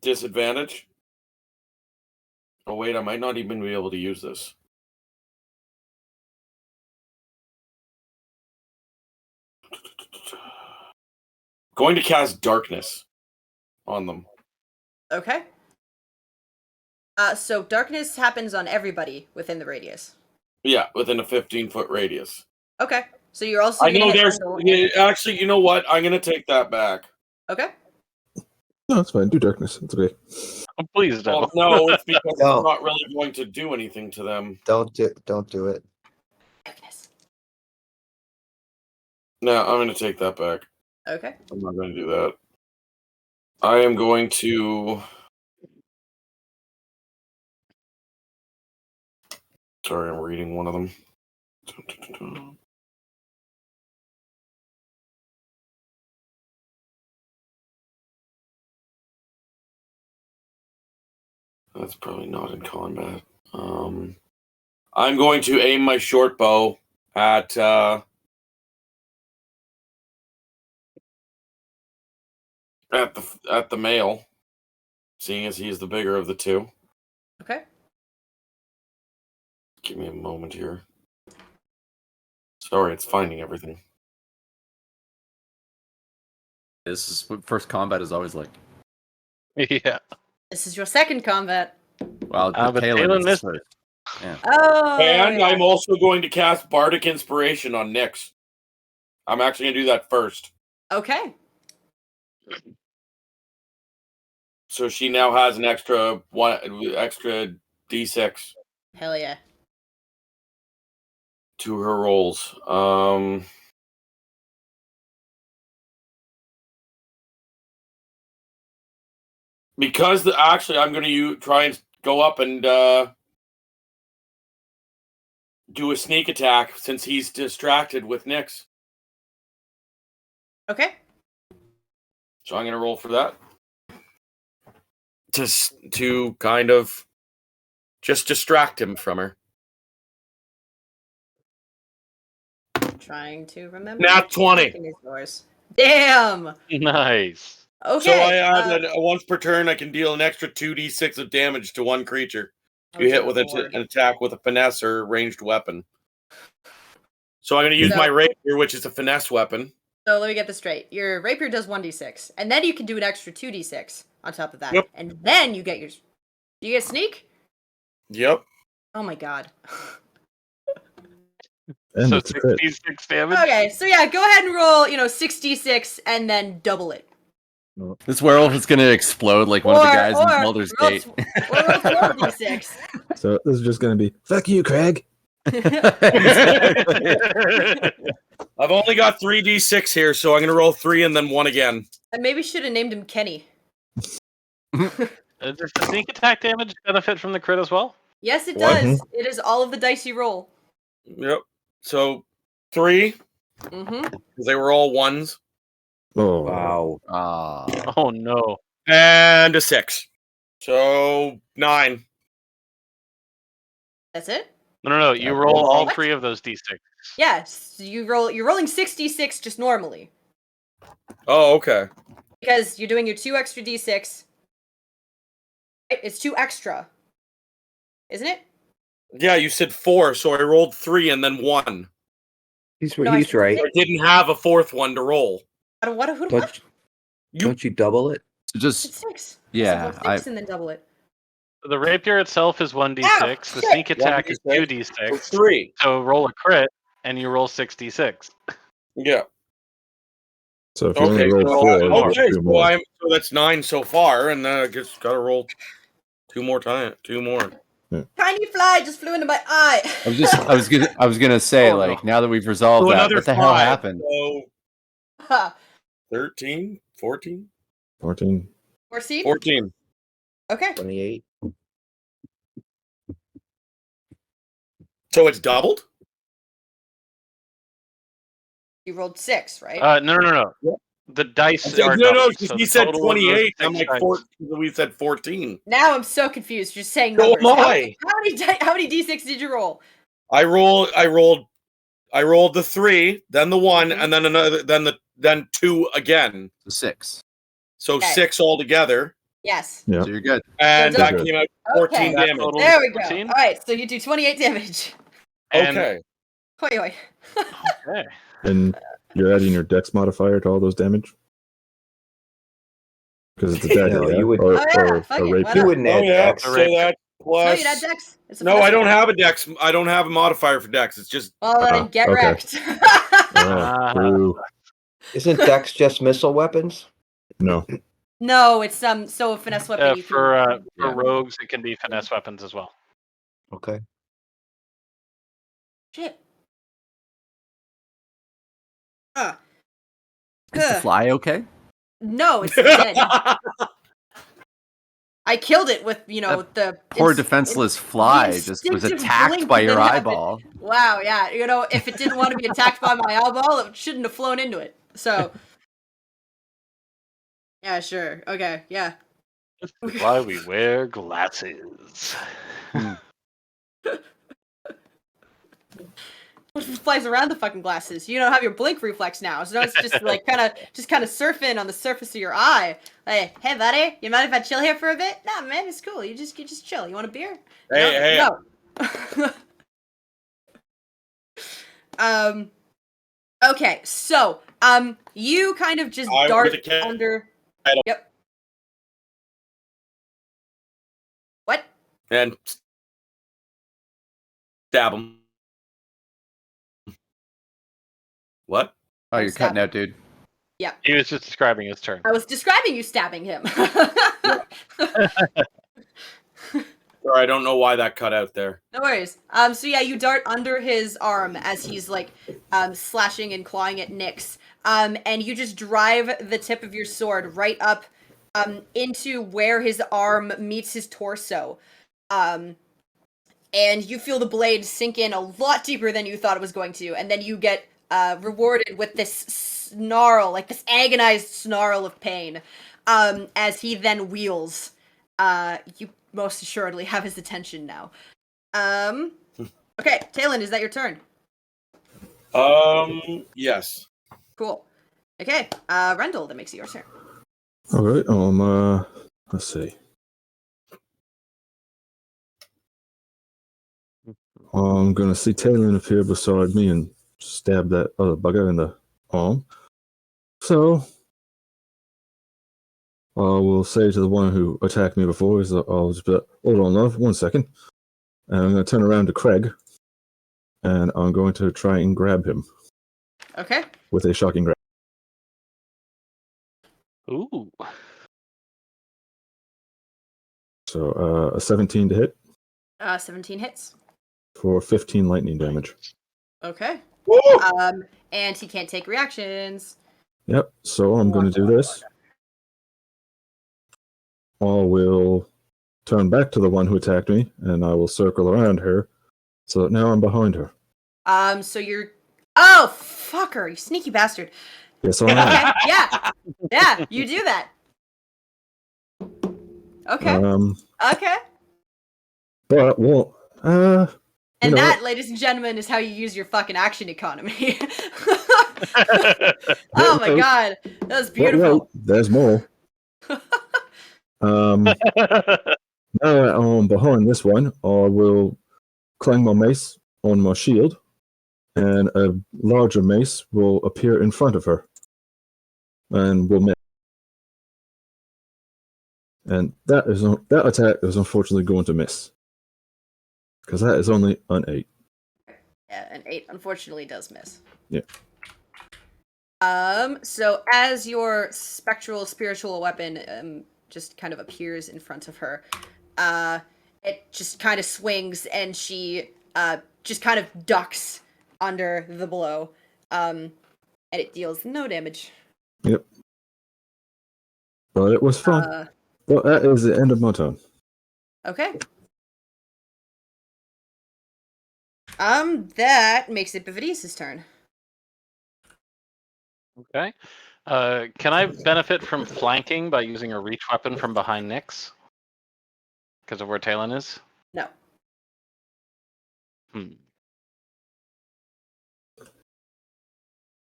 disadvantage. Oh, wait. I might not even be able to use this. Going to cast darkness on them. Okay. So darkness happens on everybody within the radius. Yeah, within a 15-foot radius. Okay. So you're also I know gonna hit there's... Rendell and... Actually, you know what? I'm going to take that back. Okay. No, it's fine. Do darkness. It's okay. Please don't. Well, no, it's because No. I'm not really going to do anything to them. Don't do it. Darkness. No, I'm going to take that back. Okay. I'm not going to do that. I am going to... Sorry, I'm reading one of them. That's probably not in combat. I'm going to aim my short bow at the male, seeing as he is the bigger of the two. Okay. Give me a moment here. Sorry, it's finding everything. This is what first combat is always like. Yeah. This is your second combat. Well, but the Talon Talon is missed first. Yeah. Oh. And yeah. I'm also going to cast Bardic Inspiration on Nyx. I'm actually going to do that first. Okay. So she now has an extra D6 Hell yeah. to her rolls. Because actually I'm going to try and go up and do a sneak attack since he's distracted with Nyx. Okay. So I'm going to roll for that. To kind of just distract him from her. Trying to remember. Nat 20. Is yours. Damn. Nice. Okay. So I add once per turn, I can deal an extra 2d6 of damage to one creature. You hit with an attack with a finesse or ranged weapon. So I'm going to use my rapier, which is a finesse weapon. So let me get this straight. Your rapier does 1d6, and then you can do an extra 2d6 on top of that. Yep. And then you get your... Do you get sneak? Yep. Oh my god. And So it's a crit. 66 damage. Okay, so yeah, go ahead and roll, 6d6 and then double it. This werewolf is gonna explode like one of the guys in Baldur's roll Gate. or roll 12d6. So this is just going to be, fuck you, Craig. Exactly. I've only got 3d6 here, so I'm going to roll 3 and then 1 again. I maybe should have named him Kenny. Does the sneak attack damage benefit from the crit as well? Yes, it What? does. It is all of the dice you roll. Yep. So 3, Mm-hmm. because they were all 1s, Oh, Wow. Oh no. and a 6. So 9. That's it? No. You Yeah, roll all what? 3 of those d6. Yes. You're rolling 66 just normally. Oh, okay. Because you're doing your 2 extra d6. Right? It's 2 extra. Isn't it? Yeah, you said 4, so I rolled 3 and then 1. He's No, I he's said right. I didn't have a 4th one to roll. Don't you double it? So It's just 6. yeah, I said roll 6 and then double it. The rapier itself is 1d6. Ow, The shit. sneak attack is 1d6. 2d6. 3. So roll a crit, and you roll 6d6. Yeah. so if you Okay. only roll So, 4, more. it's okay. 2 more. So that's 9 so far, and then I just got to roll 2 more time. 2 more. Tiny fly just flew into my eye. I was gonna say, Oh, no. like, now that we've resolved So that, another what the hell 5, happened? So Ha. 13, 14? 14. 14? 14. Okay. 28. So it's doubled? You rolled 6, right? No. Yeah. The dice No, are no, doubled, because so he the said total of those 28. I'm 6 like, dice- 14. We said 14. Now I'm so confused. You're saying So numbers. am How I. many d6 did you roll? I rolled the 3, then the 1, Mhm. and then another, then 2 again. 6. So Okay. 6 altogether, Yes. Yeah. So you're good. and So that double. came out 14 Okay. That damage. total There is we go. 14. All right, so you do 28 damage. And- Okay. Hoi hoi. Okay. And you're adding your dex modifier to all those damage? Because it's a dagger, No, yeah? you would- Or, Oh, yeah, or fuck a it, rapier. why You not? wouldn't Oh add yeah. dex. So rapier. that No, plus. you'd add dex. It's a No, I plus don't one. have a dex. I don't have a modifier for dex. It's just Well, then get okay. wrecked. Oh, boo. Isn't dex just missile weapons? No. No, it's so a finesse weapon you For can. Yeah. rogues, it can be finesse weapons as well. Okay. Shit. Is the fly okay? No, it's dead. I killed it with, the Poor defenseless fly the just was instinctive attacked blink by your that happened. eyeball. Wow, yeah. If it didn't want to be attacked by my eyeball, it shouldn't have flown into it. So yeah, sure. Okay, yeah. This is why we wear glasses. It flies around the fucking glasses. You don't have your blink reflex now, so it's just like kind of surfing on the surface of your eye. Like, hey buddy, you mind if I chill here for a bit? Nah, man, it's cool. You just chill. You want a beer? hey. No. Okay, so you kind of just I dart was a kid. under. I don't- Yep. What? and stab him. What? Oh, you're Stop. cutting out, dude. He was just describing his turn. I was describing you stabbing him. Sorry, I don't know why that cut out there. No worries. So yeah, you dart under his arm as he's like slashing and clawing at Nyx. And you just drive the tip of your sword right up into where his arm meets his torso. And you feel the blade sink in a lot deeper than you thought it was going to, and then you get rewarded with this snarl, like this agonized snarl of pain, as he then wheels. You most assuredly have his attention now. Okay, Talon, is that your turn? Yes. Cool. Okay, Rendell, that makes it your turn. All right. Let's see. I'm gonna see Talon appear beside me and stab that other bugger in the arm. So I will say to the one who attacked me before, I'll just be like, hold on, love, 1 second. And I'm going to turn around to Craig, and I'm going to try and grab him Okay. with a shocking grab. Ooh. So a 17 to hit 17 hits. for 15 lightning damage. Okay. Woo! And he can't take reactions. Yep. So I'm going to do this. I will turn back to the one who attacked me, and I will circle around her, so that now I'm behind her. So you're. Oh, fucker! You sneaky bastard. Yes, I am. Okay. Yeah, you do that. Okay. Okay. But well, And know that, what? ladies and gentlemen, is how you use your fucking action economy. Oh my god, that was beautiful. Wait, there's more. Now that I'm behind this one, I will clang my mace on my shield, and a larger mace will appear in front of her, and will miss. And that attack is unfortunately going to miss, because that is only an 8. Yeah, an 8 unfortunately does miss. Yeah. So as your spiritual weapon just kind of appears in front of her, it just kind of swings and she just kind of ducks under the blow. And it deals no damage. Yep. But it was fun. Well, that is the end of my turn. Okay. That makes it Bivadius' turn. Okay. Can I benefit from flanking by using a reach weapon from behind Nyx? Because of where Talon is? No.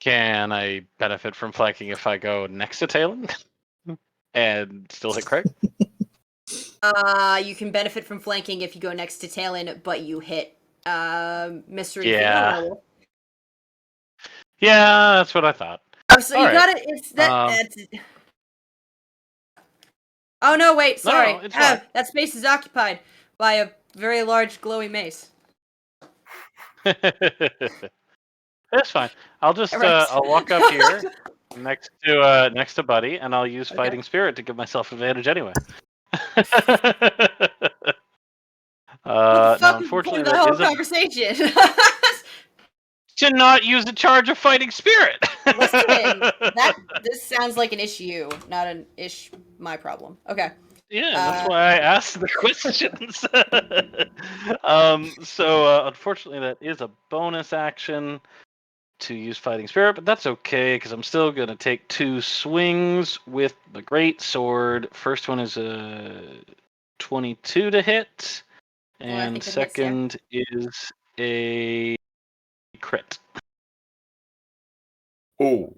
Can I benefit from flanking if I go next to Talon? And still hit crit? You can benefit from flanking if you go next to Talon, but you hit Mr. Yeah. Yeah, that's what I thought. Oh, so All you right. got it. It's that. Oh no! Wait, sorry. No, it's fine. That space is occupied by a very large glowing mace. It's fine. I'll just Right. I'll walk up here next to Buddy, and I'll use Fighting Spirit to give myself advantage anyway. What the fuck Now, was the point unfortunately, of the that whole is conversation? to not use a charge of Fighting Spirit. Listen, this sounds like an issue, not an my problem. Okay. Yeah, that's why I asked the questions. So unfortunately, that is a bonus action to use Fighting Spirit, but that's okay because I'm still gonna take 2 swings with the Great Sword. First one is a 22 to hit, and think it hits, second is a crit. Oh.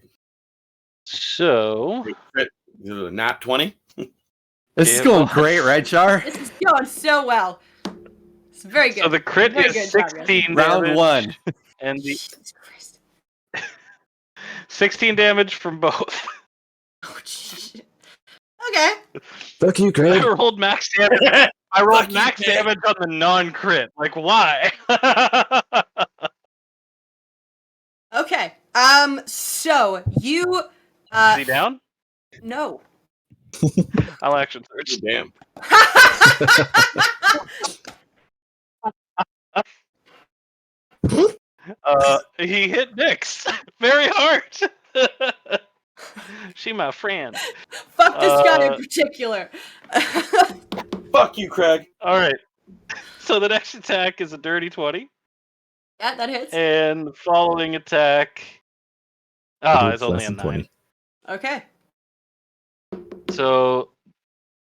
So Crit. Not 20. This is going great, right, Char? This is going so well. It's very good. So the crit Very is good job, 16 Round damage, 1. and the Jesus Christ. 16 damage from both. Oh, shit. Okay. Fuck you, Craig. I rolled max damage. I rolled max damage on the non-crit. Like, why? Okay. So you. Is he down? No. I'll action search. Damn. He hit Nyx very hard. She my friend. Fuck this guy in particular. Fuck you, Craig. All right. So the next attack is a dirty 20. Yeah, that hits. And the following attack is only a 9. 20. Okay. So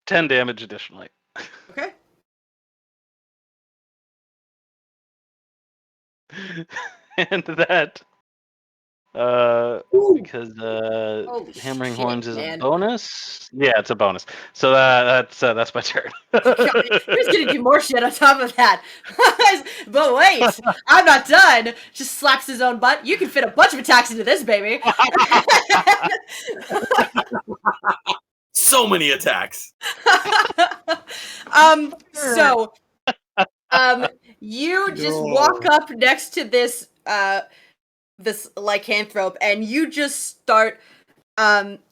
10 damage additionally. Okay. And that because Holy hammering shit, horns is man. a bonus. Yeah, it's a bonus. So that's my turn. God, who's gonna do more shit on top of that? But wait, I'm not done. Just slaps his own butt. You can fit a bunch of attacks into this, baby. So many attacks. So, you just walk up next to this, this lycanthrope, and you just start,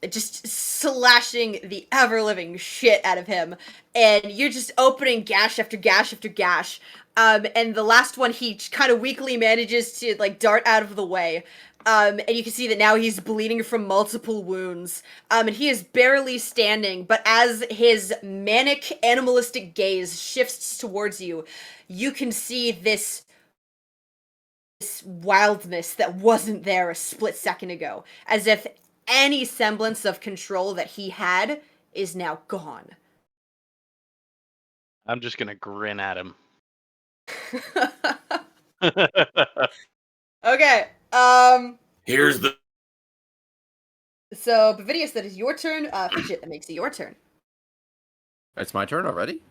just slashing the ever-living shit out of him, and you're just opening gash after gash after gash. And the last one, he kind of weakly manages to like dart out of the way. And you can see that now he's bleeding from multiple wounds. And he is barely standing, but as his manic, animalistic gaze shifts towards you, you can see this wildness that wasn't there a split second ago, as if any semblance of control that he had is now gone. I'm just gonna grin at him. Okay. Here's the. So Bavidius, that is your turn. Fidget, that makes it your turn. It's my turn already?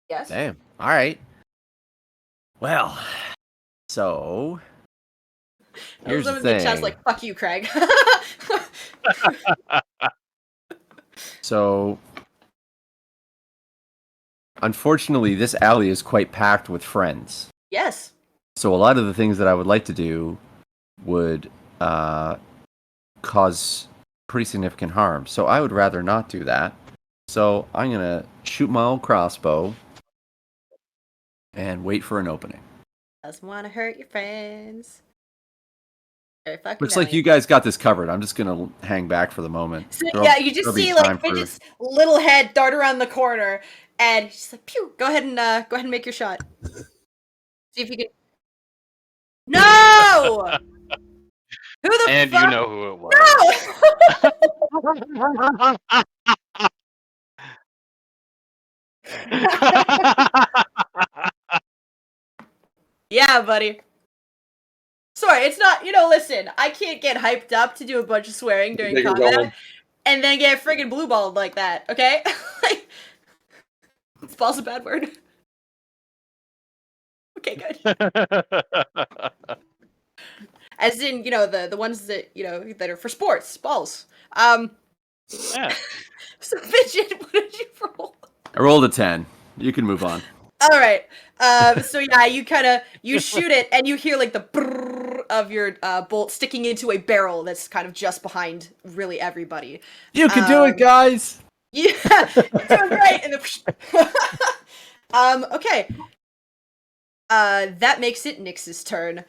Yes. Damn. All right. Well, so here's the Someone in the chat's thing. like, "Fuck you, Craig." So, unfortunately, this alley is quite packed with friends. Yes. So a lot of the things that I would like to do would cause pretty significant harm. So I would rather not do that. So I'm going to shoot my old crossbow and wait for an opening. Doesn't want to hurt your friends. Looks like you guys got this covered. I'm just going to hang back for the moment. So, yeah, you just see like Fidget's little head dart around the corner, and she's like, "Pew! Go ahead and make your shot. See if you can." No! Who the And fuck? you know who it was. Yeah, buddy. Sorry, it's not. Listen, I can't get hyped up to do a bunch of swearing during combat, and then get friggin' blue balled like that. Okay? Ball's a bad word. Okay, good. As in, the ones that that are for sports, balls. Yeah. So Fidget, what did you roll? I rolled a 10. You can move on. All right. So yeah, you shoot it, and you hear like the brrrr of your bolt sticking into a barrel that's kind of just behind really everybody. You can do it, guys. Yeah, you're doing great. And okay. That makes it Nyx's turn.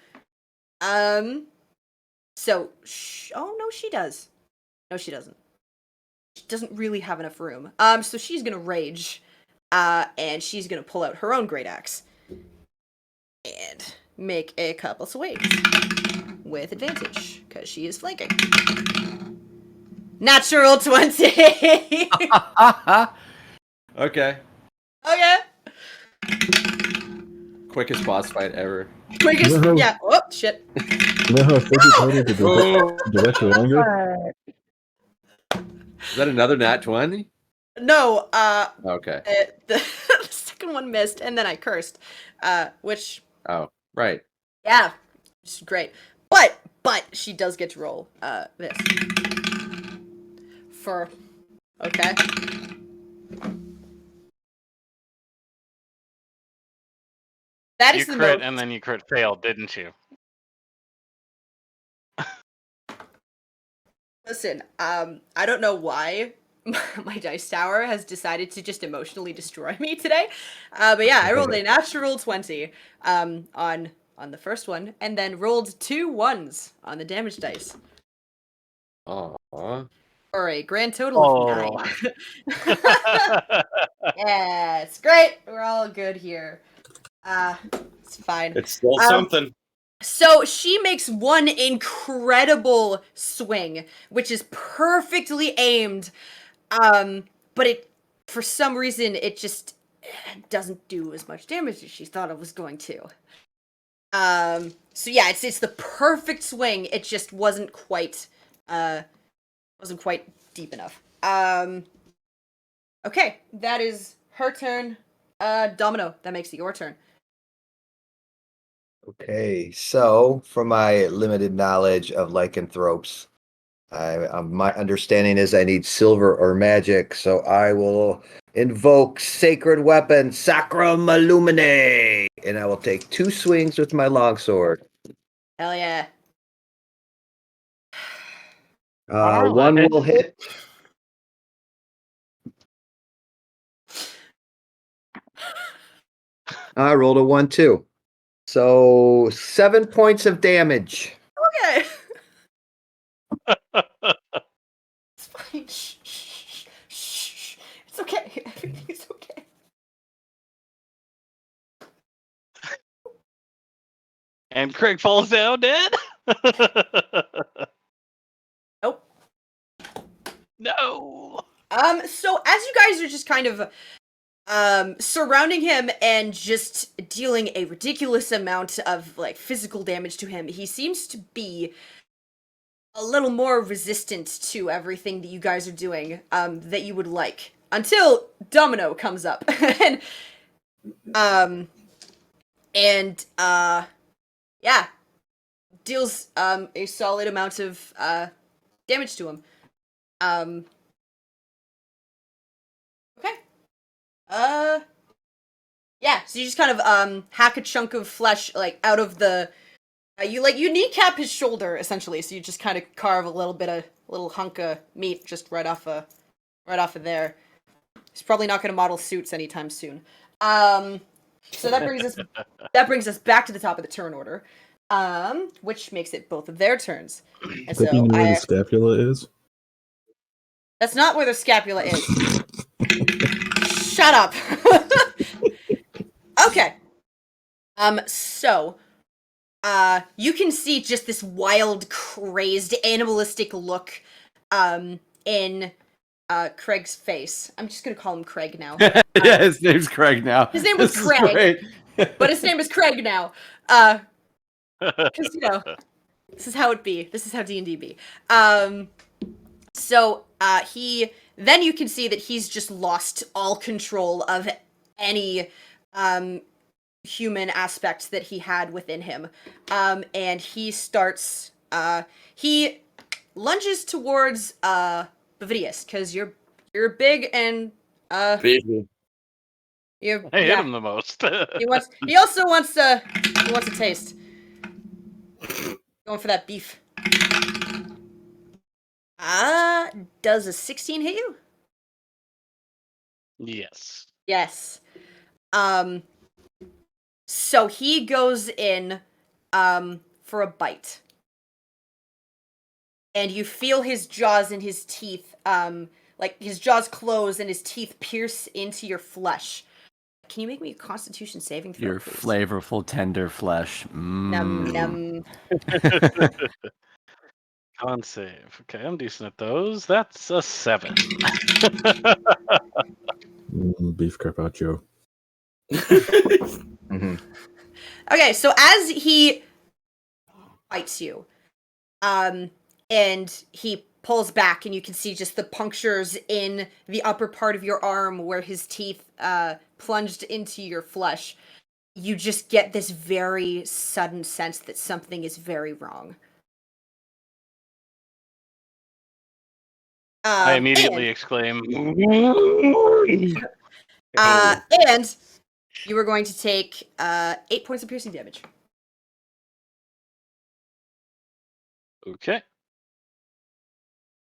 So, oh no, she does. No, she doesn't. She doesn't really have enough room. So she's gonna rage, and she's gonna pull out her own great axe and make a couple swings with advantage because she is flanking. Natural 20. Okay. Okay. Quickest boss fight ever. Quickest. No. Yeah. Oh shit. You know how Fidget told you to direct your anger? Is that another nat 20? No. Okay. The second one missed, and then I cursed. Which. Oh, right. Yeah, it's great. But she does get to roll this. Okay. That is You the crit most. and then you crit failed, didn't you? Listen, I don't know why my dice tower has decided to just emotionally destroy me today. But yeah, I rolled a natural 20 on the first one, and then rolled 2 1s on the damage dice. Aww. For a grand total of 9. Yeah, it's great. We're all good here. It's fine. It's still something. So she makes one incredible swing, which is perfectly aimed. But it, for some reason, it just doesn't do as much damage as she thought it was going to. So yeah, it's the perfect swing. It just wasn't quite deep enough. Okay, that is her turn. Domino, that makes it your turn. Okay, so from my limited knowledge of lycanthropes, my understanding is I need silver or magic, so I will invoke sacred weapon Sacrum Illumine, and I will take 2 swings with my longsword. Hell yeah. One will hit. I rolled a 1, too. So 7 points of damage. Okay. It's fine. Shh, shh, shh. It's okay. Everything's okay. And Craig falls down dead. Nope. No. So as you guys are just kind of surrounding him and just dealing a ridiculous amount of like physical damage to him, he seems to be a little more resistant to everything that you guys are doing that you would like until Domino comes up and yeah, deals a solid amount of damage to him. Okay. Yeah, so you just kind of hack a chunk of flesh like out of the you kneecap his shoulder essentially, so you just kind of carve a little hunk of meat just right off of there. He's probably not going to model suits anytime soon. So that brings us back to the top of the turn order, which makes it both of their turns. And Does that mean where the scapula is? That's not where the scapula is. Shut up. Okay. So, you can see just this wild, crazed, animalistic look, in, Craig's face. I'm just gonna call him Craig now. Yeah, his name's Craig now. His name was This is Craig, great. but his name is Craig now. 'Cause, you know, this is how it be. This is how D&D be. So, then you can see that he's just lost all control of any, human aspect that he had within him. And he starts, he lunges towards, Bavidius, because you're big and, Baby. you're, I hit yeah. him the most. He also wants a taste. Going for that beef. Does a 16 hit you? Yes. Yes. So he goes in, for a bite. And you feel his jaws and his teeth, like his jaws close and his teeth pierce into your flesh. Can you make me a Constitution saving throw, Your please? flavorful, tender flesh. Num num. Con save. Okay, I'm decent at those. That's a 7. Beef carpaccio. Mhm. Okay, so as he bites you, and he pulls back, and you can see just the punctures in the upper part of your arm where his teeth plunged into your flesh. You just get this very sudden sense that something is very wrong. I immediately exclaim. And you are going to take 8 points of piercing damage. Okay.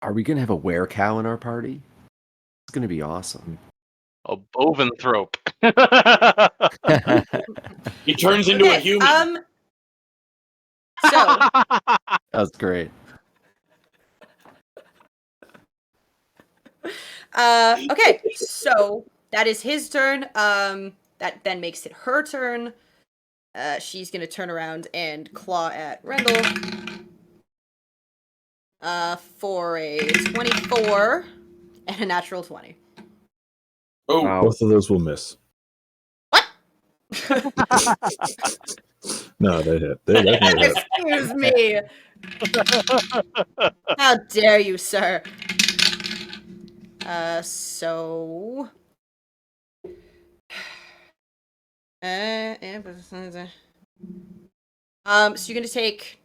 Are we gonna have a were cow in our party? It's gonna be awesome. A boventhrope. He turns into a human. So That's great. okay, so that is his turn. That then makes it her turn. She's gonna turn around and claw at Rendell. For a 24 and a natural 20. Oh, Wow. Both of those will miss. What? No, they hit. They definitely hit. Excuse me. How dare you, sir? So. So you're gonna take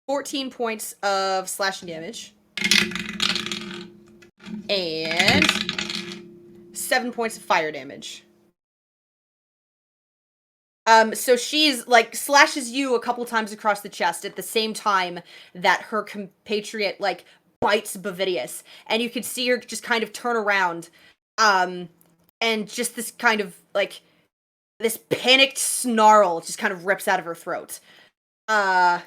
14 points of slashing damage. And 7 points of fire damage. So she's like slashes you a couple times across the chest at the same time that her compatriot like bites Bavidius, and you can see her just kind of turn around, and just this kind of like this panicked snarl just kind of rips out of her throat. And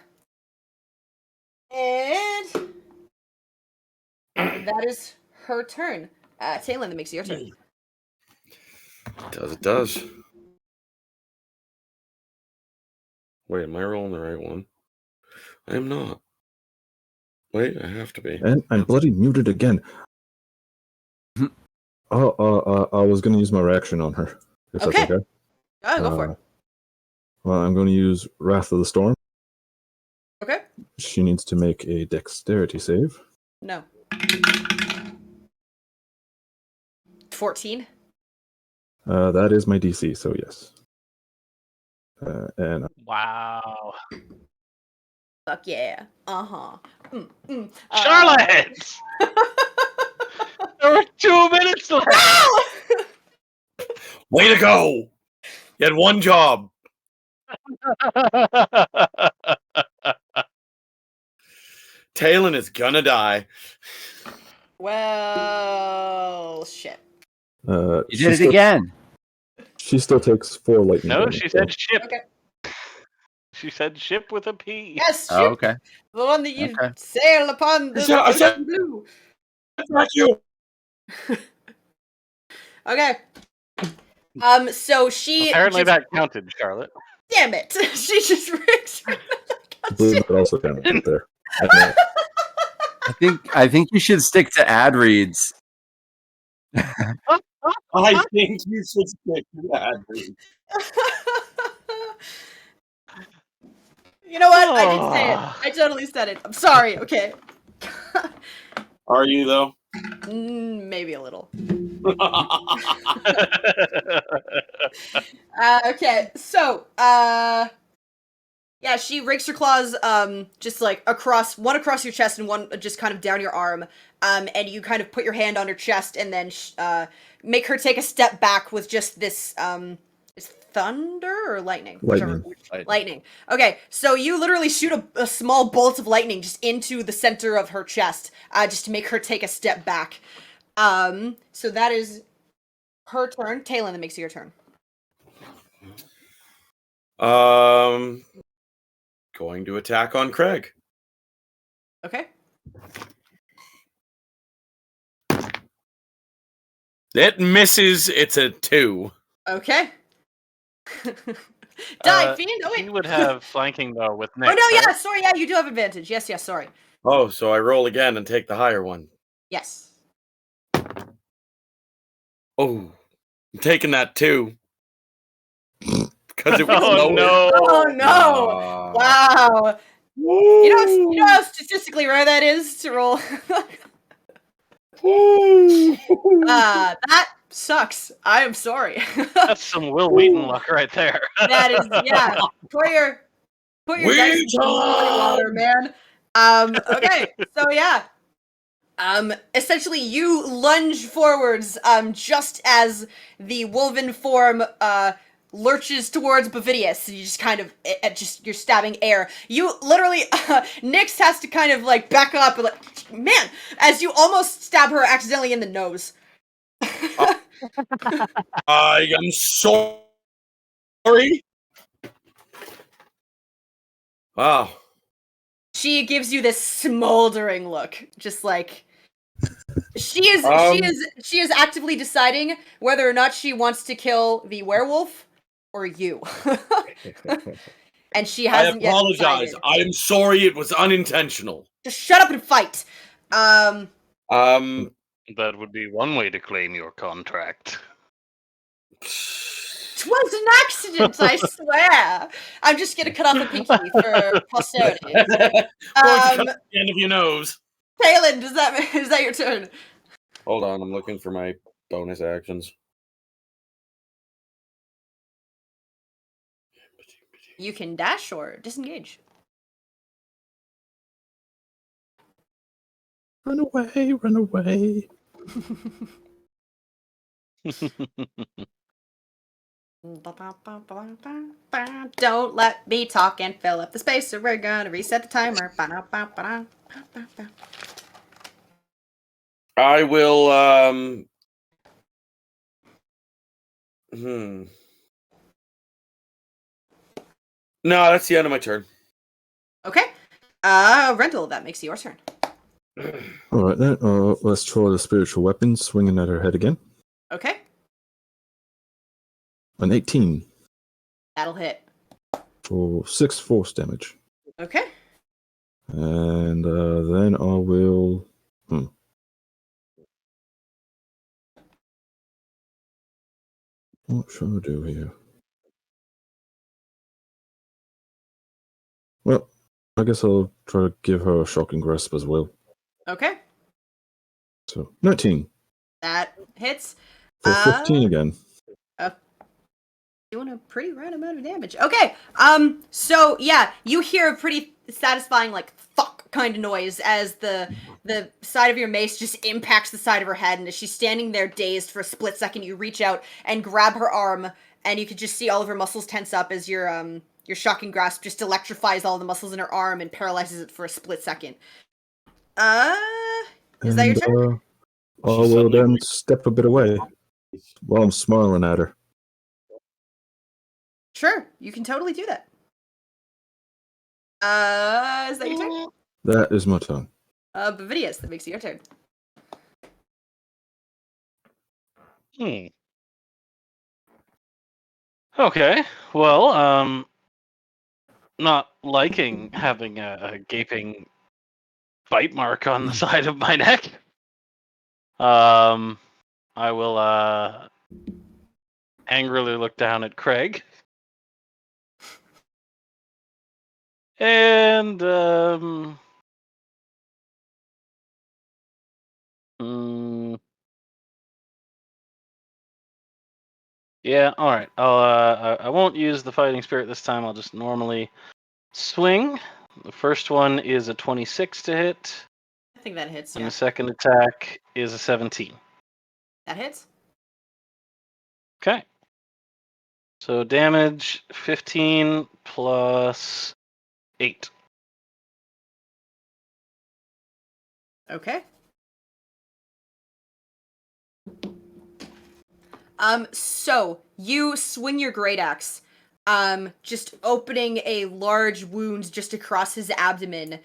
that is her turn. Talon, that makes it your turn. It does. Wait, am I rolling the right one? I am not. Wait, I have to be. And I'm bloody muted again. I was going to use my reaction on her. If Okay. that's okay. Go for it. Well, I'm going to use Wrath of the Storm. Okay. She needs to make a dexterity save. No. 14. That is my DC, so yes. And Wow. Fuck yeah. Uh-huh. Charlotte! There were 2 minutes left. Way to go! You had one job. Talon is gonna die. Well, shit. You did it again. She still takes 4 lightning No, damage. she said ship. Okay. She said ship with a P. Yes, ship. Oh, okay. The one that you Okay. sail upon the I said- ocean blue. Thank you. Okay. So she Apparently just, that counted, Charlotte. damn it. She just rigs. I believe that also counted right there. I think you should stick to ad reads. I think you should stick to that. You know what? I did say it. I totally said it. I'm sorry. Okay. Are you though? Maybe a little. Okay. So, yeah, she rakes her claws, just like across your chest and one just kind of down your arm. And you kind of put your hand on her chest and then, make her take a step back with just this, is thunder or lightning? Lightning. Lightning. Okay, so you literally shoot a small bolt of lightning just into the center of her chest, just to make her take a step back. So that is her turn. Talon, that makes it your turn. Going to attack on Craig. Okay. It misses. It's a 2. Okay. Die, fiend! Oh, He wait. would have flanking though with Nick. Oh, no, yeah, right? sorry, yeah, you do have advantage. Yes, sorry. Oh, so I roll again and take the higher one. Yes. Oh, I'm taking that 2. Because it was Oh lower. no! Oh, no! Wow. You know how statistically rare that is to roll? That sucks. I am sorry. That's some Will Wheaton luck right there. That is, yeah. Put your dice in holy water, man. Okay, so yeah. Essentially you lunge forwards, just as the woven form, lurches towards Bavidius, and you just kind of, you're stabbing air. You literally, Nyx has to kind of, like, back up, and like, man, as you almost stab her accidentally in the nose. I am sorry. Wow. She gives you this smoldering look, just like she is actively deciding whether or not she wants to kill the werewolf or you. And she hasn't yet apologize. decided. I am sorry. It was unintentional. Just shut up and fight. That would be one way to claim your contract. 'Twas an accident, I swear. I'm just gonna cut off a pinky for posterity. Going to cut the end of your nose. Talon, is that your turn? Hold on, I'm looking for my bonus actions. You can dash or disengage. Run away, run away. Don't let me talk and fill up the space, or we're gonna reset the timer. I will. No, that's the end of my turn. Okay. Rental, that makes your turn. All right then. Let's try the spiritual weapon, swinging at her head again. Okay. An 18 That'll hit. for 6 force damage. Okay. And then I will. What shall I do here? Well, I guess I'll try to give her a shocking grasp as well. Okay. So 19 That hits. for 15 again. Doing a pretty right amount of damage. Okay. So yeah, you hear a pretty satisfying like fuck kind of noise as the side of your mace just impacts the side of her head, and as she's standing there dazed for a split second, you reach out and grab her arm, and you can just see all of her muscles tense up as your shocking grasp just electrifies all the muscles in her arm and paralyzes it for a split second. Is that your turn? I will then step a bit away while I'm smiling at her. Sure, you can totally do that. Is that your turn? That is my turn. Bavidius, that makes it your turn. Okay. Well, not liking having a gaping bite mark on the side of my neck. I will angrily look down at Craig. And yeah, all right. I won't use the fighting spirit this time. I'll just normally swing. The first one is a 26 to hit. I think that hits, And yeah. the second attack is a 17. That hits. Okay. So damage 15 plus 8. Okay. So you swing your great axe, just opening a large wound just across his abdomen.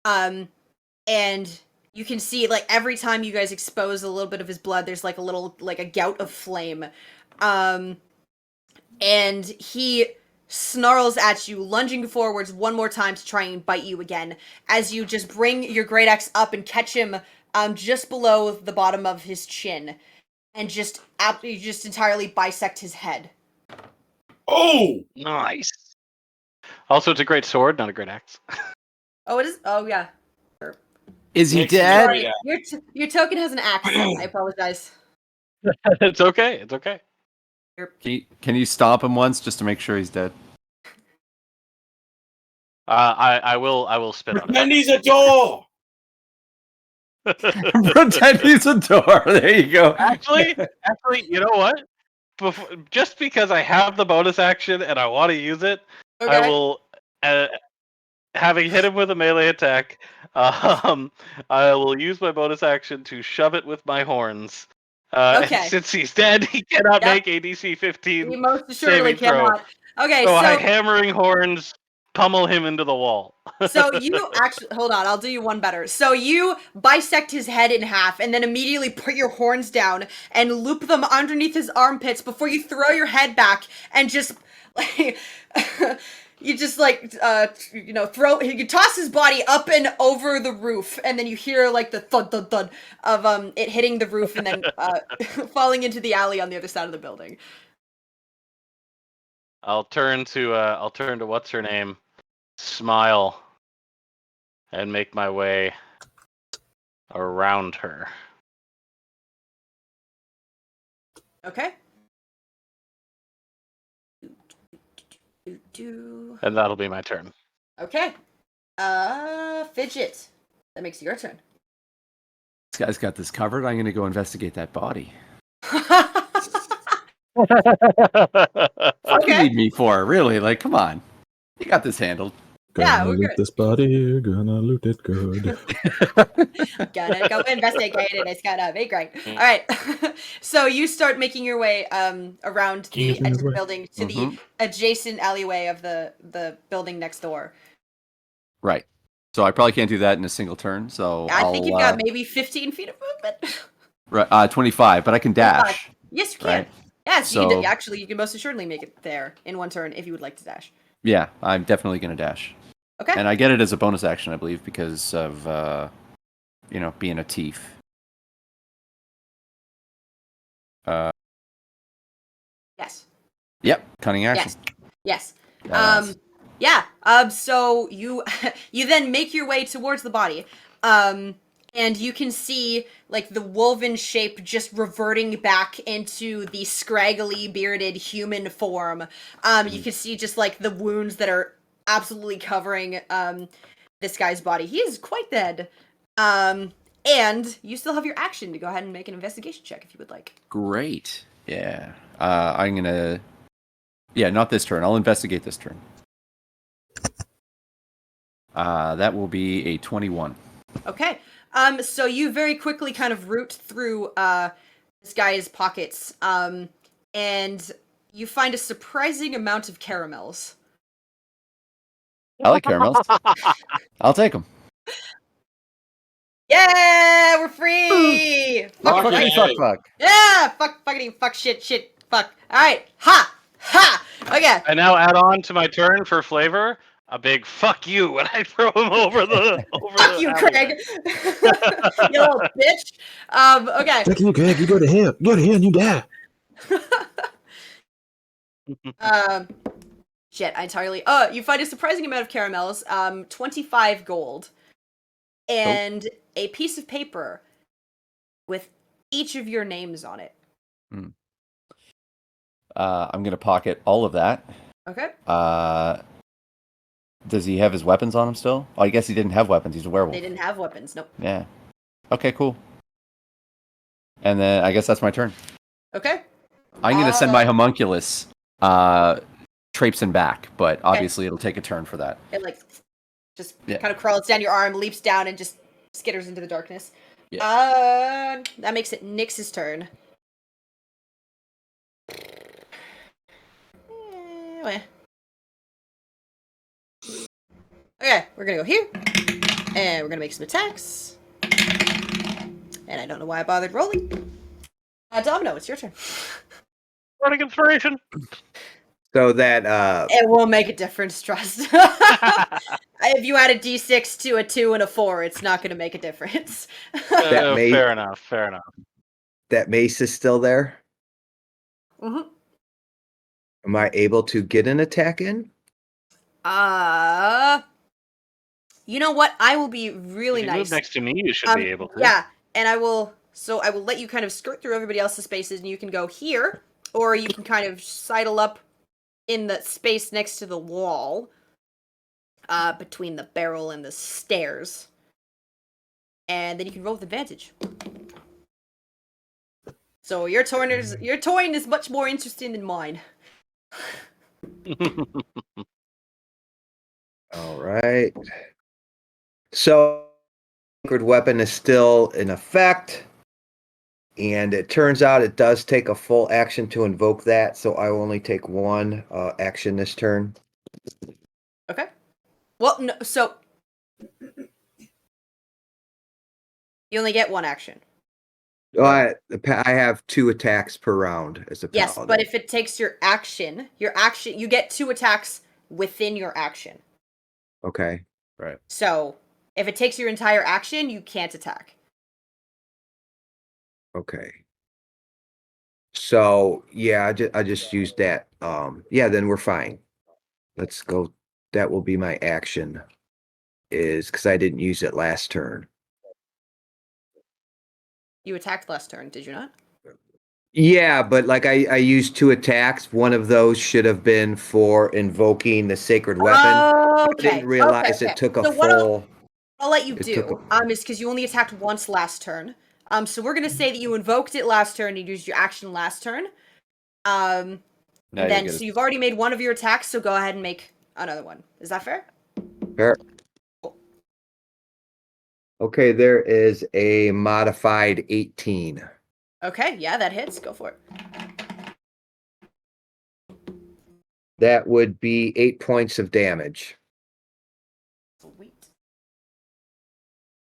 And you can see, like, every time you guys expose a little bit of his blood, there's like a little, like a gout of flame. And he snarls at you, lunging forwards one more time to try and bite you again, as you just bring your great axe up and catch him, just below the bottom of his chin. And just entirely bisect his head. Oh, Nice. Also, it's a great sword, not a great axe. Oh, it is. Oh, yeah. Is he Makes him dead? great. Your token has an axe. I apologize. It's okay. It's okay. Can you stomp him once just to make sure he's dead? I will spit on it. Pretend he's a door. Pretend he's a door. There you go. Actually, you know what? Just because I have the bonus action and I want to use it, Okay. I will. Having hit him with a melee attack, I will use my bonus action to shove it with my horns. Okay. And since he's dead, he cannot Yep. make a DC 15 He most assuredly saving throw. cannot. Okay, So I so hammering horns pummel him into the wall. so you actually hold on. I'll do you one better. So you bisect his head in half, and then immediately put your horns down and loop them underneath his armpits before you throw your head back and just like. You just like you toss his body up and over the roof, and then you hear like the thud thud thud of it hitting the roof and then falling into the alley on the other side of the building. I'll turn to what's her name, smile, and make my way around her. Okay. And that'll be my turn. Okay. Fidget. That makes it your turn. This guy's got this covered. I'm going to go investigate that body. What do you Okay. need me for? Really? Like, come on. You got this handled. Yeah, Gonna we're loot good. this body, gonna loot it good. Gonna go investigate it. It's gonna be great. Mm. All right. So you start making your way around the Making edge your of the way. building to the Mhm. adjacent alleyway of the building next door. Right. So I probably can't do that in a single turn. So I think you've got I'll maybe 15 feet of movement. 25, but I can 25. dash. Yes, you can. Right. Yes, you So- can. Actually, you can most assuredly make it there in one turn if you would like to dash. Yeah, I'm definitely going to dash. Okay. And I get it as a bonus action, I believe, because of being a thief. Yes. Yep, cunning action. Yes. Badass. Yeah. So you you then make your way towards the body. And you can see like the woven shape just reverting back into the scraggly bearded human form. You can see just like the wounds that are absolutely covering this guy's body. He is quite dead. And you still have your action to go ahead and make an investigation check if you would like. Great. Yeah. I'm going to... Yeah, not this turn. I'll investigate this turn. That will be a 21. Okay. So you very quickly kind of root through this guy's pockets, and you find a surprising amount of caramels. I like caramels. I'll take them. Yeah, we're free. Fuck Fuck, yeah. right. Fuck. Yeah, fuck, shit, fuck. All right, ha. Okay. I now add on to my turn for flavor a big fuck you, and I throw him over the Fuck you, alleyway. Craig. You little bitch. Okay. Fuck you, Greg. You go to hell. You go to hell and you die. Shit, I entirely. You find a surprising amount of caramels. 25 gold, and a piece of paper with each of your names on it. I'm going to pocket all of that. Okay. Does he have his weapons on him still? Oh, I guess he didn't have weapons. He's a werewolf. They didn't have weapons. Nope. Yeah. Okay, cool. And then I guess that's my turn. Okay. I'm going to send my homunculus traipsing back, but obviously it'll take a turn for that. It like just Yeah. kind of crawls down your arm, leaps down, and just skitters into the darkness. Yeah. That makes it Nyx's turn. Okay, we're gonna go here, and we're gonna make some attacks. And I don't know why I bothered rolling. Domino, it's your turn. Running inspiration. So that It will make a difference, trust. If you add a d6 to a 2 and a 4, it's not going to make a difference. That may- Fair enough. that mace is still there. Mm-hmm. Am I able to get an attack in? You know what? I will be really If you nice. move next to me, you should be able to. Yeah, and I will let you kind of skirt through everybody else's spaces, and you can go here, or you can kind of sidle up in the space next to the wall, between the barrel and the stairs, and then you can roll with advantage. So your toy is much more interesting than mine. All right. So, sacred weapon is still in effect, and it turns out it does take a full action to invoke that. So I will only take one action this turn. Okay. Well, no, so you only get one action. I have 2 attacks per round as a Yes, paladin. but if it takes your action, you get 2 attacks within your action. Okay. Right. So if it takes your entire action, you can't attack. Okay. So yeah, I just used that. Yeah, then we're fine. Let's go. That will be my action. Is because I didn't use it last turn. You attacked last turn, did you not? Yeah, but like I used 2 attacks. One of those should have been for invoking the sacred weapon. I Okay. didn't realize okay. it took a So what full. I'll let you It do took a- is because you only attacked once last turn. So we're gonna say that you invoked it last turn and you used your action last turn. And Now you're then, good. so you've already made one of your attacks, so go ahead and make another one. Is that fair? Fair. Okay, there is a modified 18. Okay, yeah, that hits. Go for it. That would be 8 points of damage. Sweet.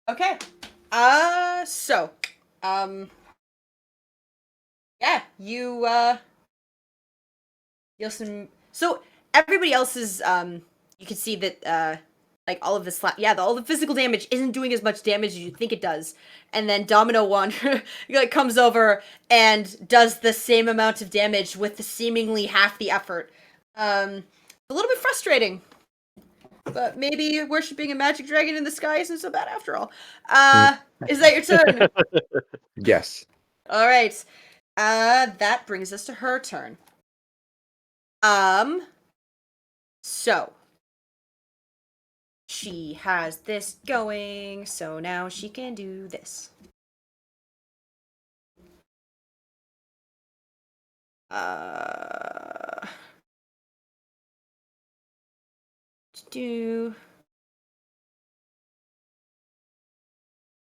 Okay. So, yeah, you'll some. So everybody else is, you can see that, like all of the all the physical damage isn't doing as much damage as you think it does, and then Domino Wander like comes over and does the same amount of damage with seemingly half the effort. A little bit frustrating. But maybe worshipping a magic dragon in the sky isn't so bad after all. Is that your turn? Yes. All right. That brings us to her turn. So she has this going, so now she can do this.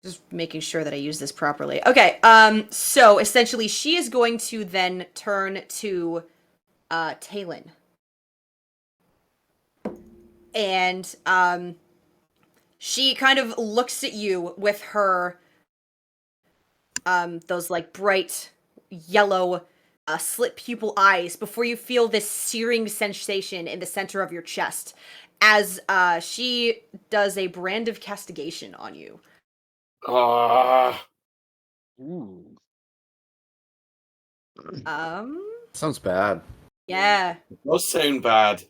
Just making sure that I use this properly. Okay, so essentially she is going to then turn to Talon. And she kind of looks at you with her those like bright yellow slit pupil eyes before you feel this searing sensation in the center of your chest as she does a brand of castigation on you. Ooh. Sounds bad. Yeah. Those sound bad.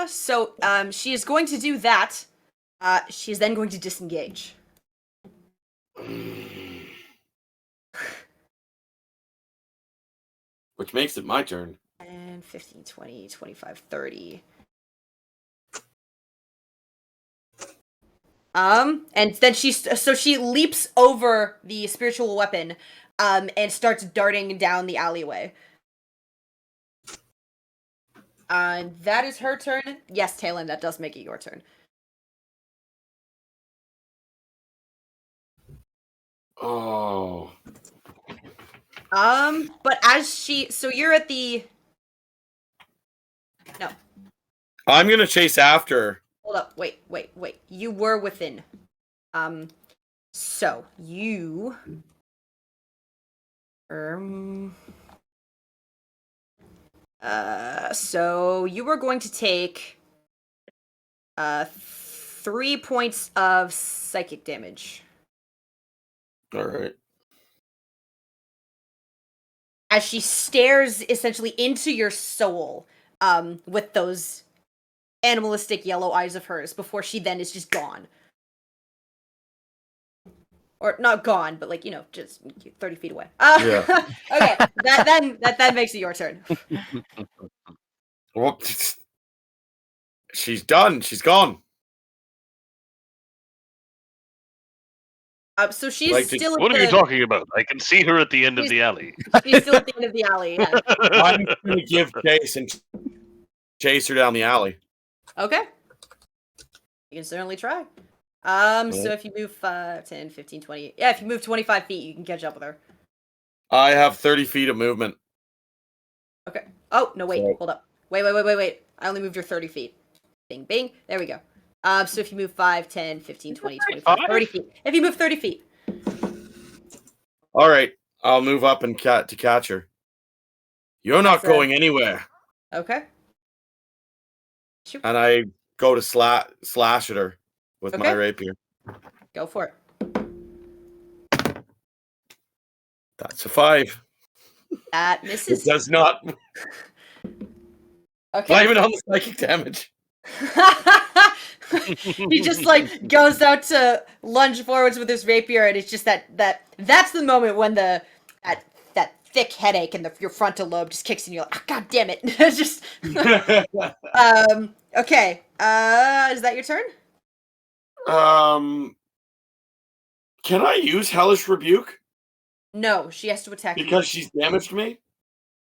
So she is going to do that. She's then going to disengage. Which makes it my turn. 10, 15, 20, 25, 30. And then she leaps over the spiritual weapon, and starts darting down the alleyway. That is her turn. Yes, Talon, that does make it your turn. Oh. But so you're at the. No, I'm gonna chase after her. hold up, wait. You were within. So you. So you were going to take 3 points of psychic damage. All right. As she stares essentially into your soul, with those animalistic yellow eyes of hers before she then is just gone. Or not gone, but like, just 30 feet away. Yeah. Okay, that makes it your turn. Well, she's done. She's gone. So she's Like, still at What the, are you talking about? I can see her at the end of the alley. She's still at the end of the alley, yeah. I'm gonna give chase and chase her down the alley. Okay. You can certainly try. So if you move 5, 10, 15, 20... Yeah, if you move 25 feet, you can catch up with her. I have 30 feet of movement. Okay. Oh, no, wait. So- Hold up. Wait. I only moved her 30 feet. Bing, bing. There we go. So if you move 5, 10, 15, 20, 25, 30 feet. If you move 30 feet. All right. I'll move up and to catch her. You're not going anywhere. Okay. Shoot. And I go to slash at her with my rapier. Go for it. That's a 5. That misses. It does not. Okay. Blame it on the psychic damage. He just like goes out to lunge forwards with his rapier, and it's just that's the moment when that thick headache in your frontal lobe just kicks in. You're like, oh, God damn it! It's just okay. Is that your turn? Can I use Hellish Rebuke? No, she has to attack you. Because she's damaged me?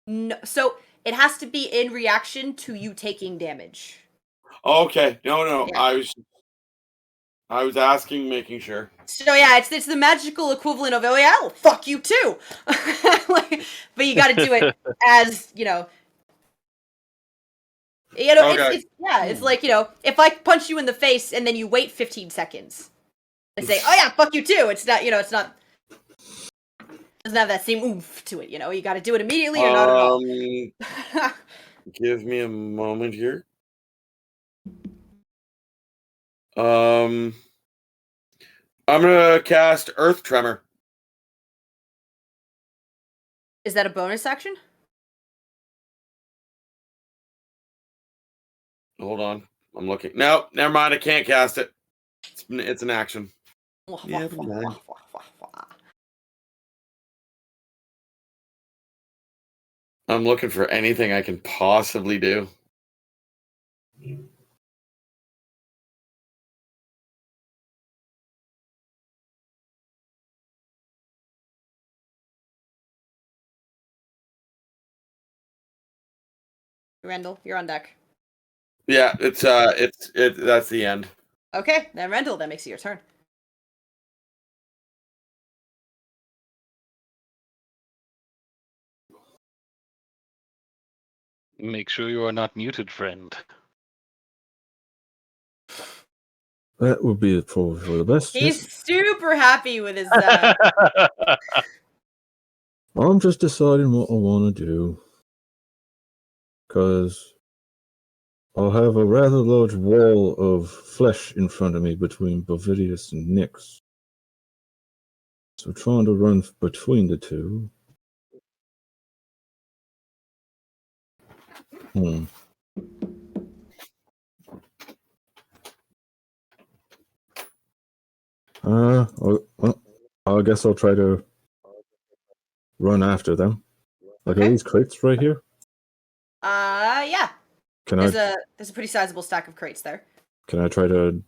No, so it has to be in reaction to you taking damage. Okay. No. Yeah. I was asking, making sure. So yeah, it's the magical equivalent of, oh yeah, I'll fuck you too. But you got to do it as, Okay. it's like, if I punch you in the face and then you wait 15 seconds, I say, oh yeah, fuck you too. It's not, it's not, doesn't have that same oomph to it, you got to do it immediately or not at all. Give me a moment here. I'm gonna cast Earth Tremor. Is that a bonus action? Hold on. I'm looking. No, never mind. I can't cast it. It's an action. Yeah, never mind. I'm looking for anything I can possibly do. Rendell, you're on deck. Yeah, that's the end. Okay, then Rendell, that makes it your turn. Make sure you are not muted, friend. That would be probably for the best. He's super happy with his. I'm just deciding what I want to do. Because I'll have a rather large wall of flesh in front of me between Bovidius and Nyx. So trying to run between the two. I guess I'll try to run after them. Like, Okay. are these crates right here? Yeah. There's a pretty sizable stack of crates there. Can I try to...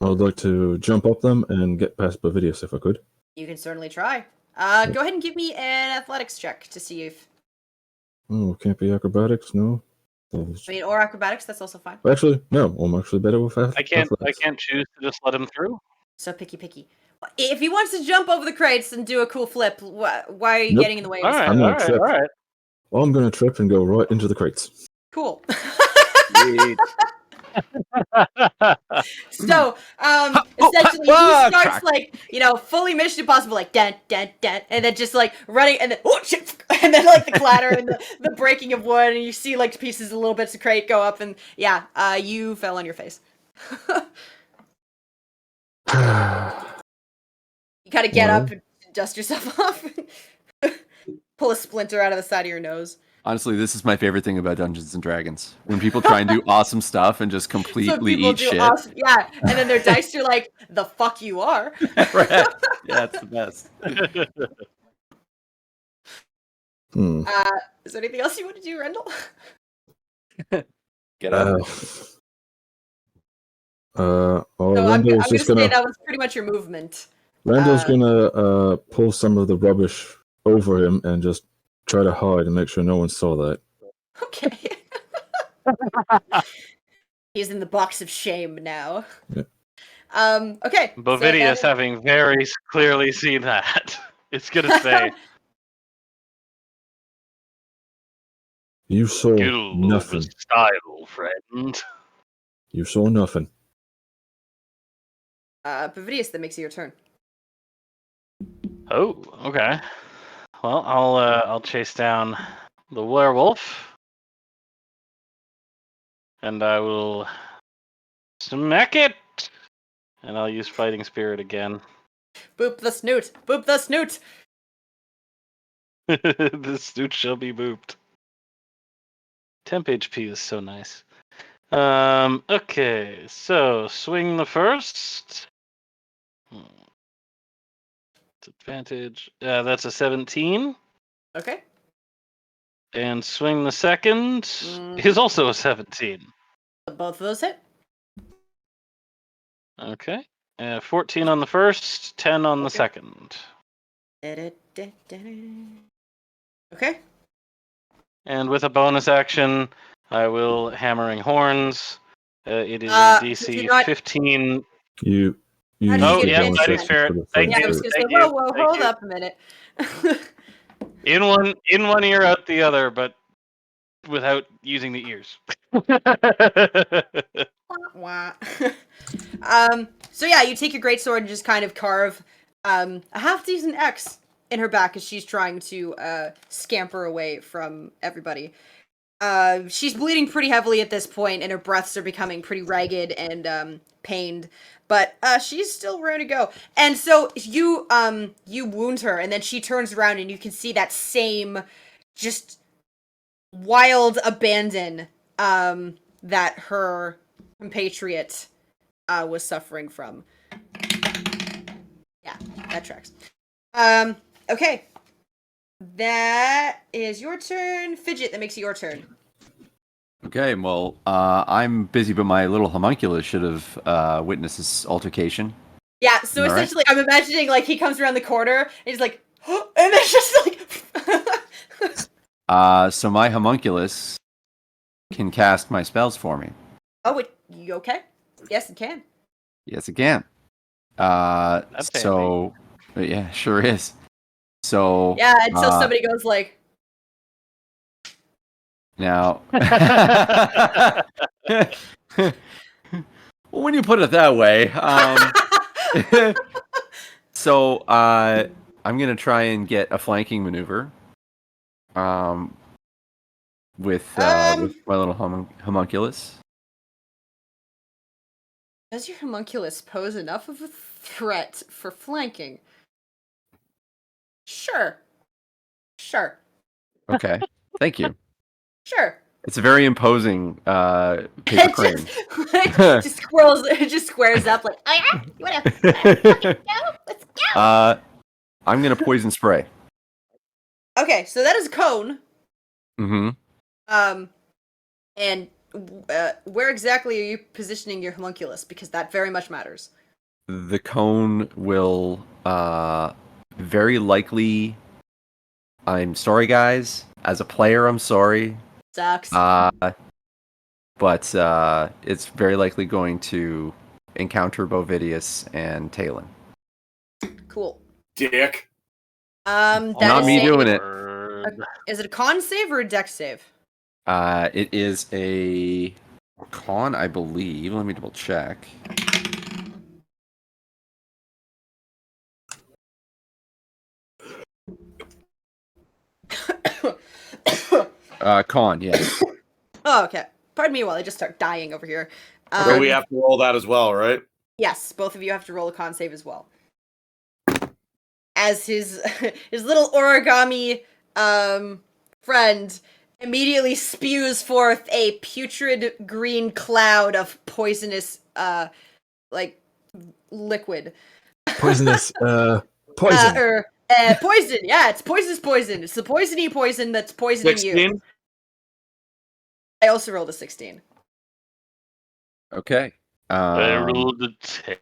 I would like to jump up them and get past Bovidius if I could. You can certainly try. Go ahead and give me an athletics check to see if... Oh, can't be acrobatics, no? or acrobatics, that's also fine. Actually, no, I'm actually better with athletics. I can't choose to just let him through. So picky. If he wants to jump over the crates and do a cool flip, why are you getting in the way of his I'm gonna trip. All right. Well, I'm gonna trip and go right into the crates. Cool. So, essentially, he starts like, fully Mission Impossible, like dun dun dun, and then just like running, and then oh shit, and then like the clatter and the breaking of wood, and you see like pieces, little bits of crate go up, and yeah, you fell on your face. You kind of get up and dust yourself off, pull a splinter out of the side of your nose. Honestly, this is my favorite thing about Dungeons and Dragons. When people try and do awesome stuff and just completely eat shit. Awesome, yeah, and then their dice are like, the fuck you are. Right. Yeah, it's the best. Is there anything else you want to do, Rendell? Get up. I'm going to say that was pretty much your movement. Randall's gonna pull some of the rubbish over him and just try to hide and make sure no one saw that. Okay. He's in the box of shame now. Yeah. Okay. Bovidius, having very clearly seen that, it's gonna say, "You saw nothing. Style, friend. You saw nothing." Bovidius, that makes it your turn. Oh, okay. Well, I'll chase down the werewolf, and I will smack it, and I'll use Fighting Spirit again. Boop the snoot! Boop the snoot! The snoot shall be booped. Temp HP is so nice. Okay, so swing the first. Advantage. That's a 17. Okay. And swing the second is also a 17. Both of those hit. Okay. 14 on the first, 10 on the second. Okay. And with a bonus action, I will Hammering Horns. It is a Did you DC not- 15. You How did you Oh, get use yeah, bonus advantage Fighting action Spirit. for the Thank first Yeah, I was hit. gonna say, Thank whoa, you. hold up a minute. In one ear, out the other, but without using the ears. Wah, wah. So yeah, you take your greatsword and just kind of carve a half decent X in her back as she's trying to scamper away from everybody. She's bleeding pretty heavily at this point, and her breaths are becoming pretty ragged and pained. But she's still ready to go. And so you wound her, and then she turns around, and you can see that same just wild abandon that her compatriot was suffering from. Yeah, that tracks. Okay. That is your turn. Fidget, that makes it your turn. Okay, well, I'm busy, but my little homunculus should have witnessed this altercation. Yeah, so All right. essentially, I'm imagining, like, he comes around the corner, and he's like, and it's just like... So my homunculus can cast my spells for me. Oh, wait, you okay? Yes, it can. Yes, it can. That's So, yeah, sure is. So, Yeah, until somebody goes like... now, well, when you put it that way, so I'm gonna try and get a flanking maneuver, with my little homunculus. Does your homunculus pose enough of a threat for flanking? Sure. Sure. Okay, thank you. Sure. It's a very imposing paper It crane. it just squares up like, oh yeah, you wanna fucking go? Let's go. I'm gonna poison spray. Okay, so that is a cone. Mm-hmm. And where exactly are you positioning your homunculus? Because that very much matters. The cone will very likely. I'm sorry, guys. As a player, I'm sorry. Sucks. But it's very likely going to encounter Bovidius and Talon. Cool. Dick. That Not is me a- doing it. Is it a con save or a dex save? It is a con, I believe. Let me double check. Con, yes. Oh, okay. Pardon me while I just start dying over here. So we have to roll that as well, right? Yes, both of you have to roll a con save as well. As his his little origami friend immediately spews forth a putrid green cloud of poisonous like liquid. Poisonous poison. Poison. Yeah, it's poisonous poison. It's the poisony poison that's poisoning you. 16? I also rolled a 16. Okay. I rolled a 10.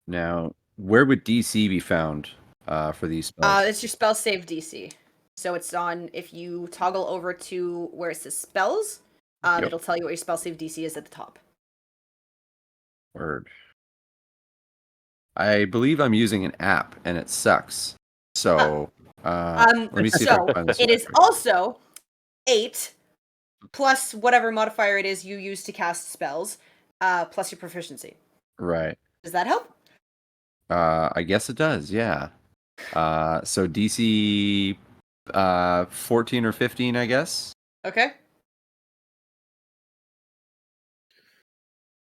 Now, where would DC be found for these spells? It's your spell save DC. So it's on, if you toggle over to where it says spells, Yep. it'll tell you what your spell save DC is at the top. Word. I believe I'm using an app, and it sucks. So, let me see if I So can find this. it is also 8 plus whatever modifier it is you use to cast spells, plus your proficiency. Right. Does that help? I guess it does, yeah. So DC 14 or 15, I guess. Okay.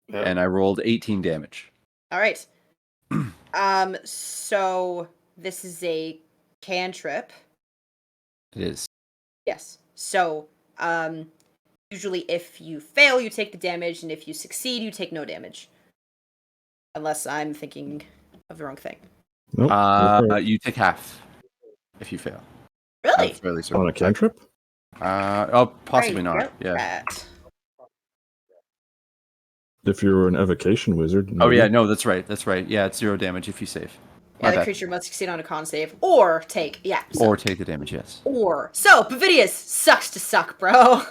Yeah. And I rolled 18 damage. All right. So this is a cantrip. It is. Yes. So, usually if you fail, you take the damage, and if you succeed, you take no damage. Unless I'm thinking of the wrong thing. Nope. Okay. You take half if you fail. Really? I'm fairly certain. On a cantrip? Oh, possibly Right, not. yep, Yeah. that. if you're an evocation wizard. Oh maybe. yeah, no, that's right. That's right. Yeah, it's 0 damage if you save. Yeah, My the bad. creature must succeed on a con save or take. Yeah. So. Or take the damage. Yes. So, Pavidius sucks to suck, bro.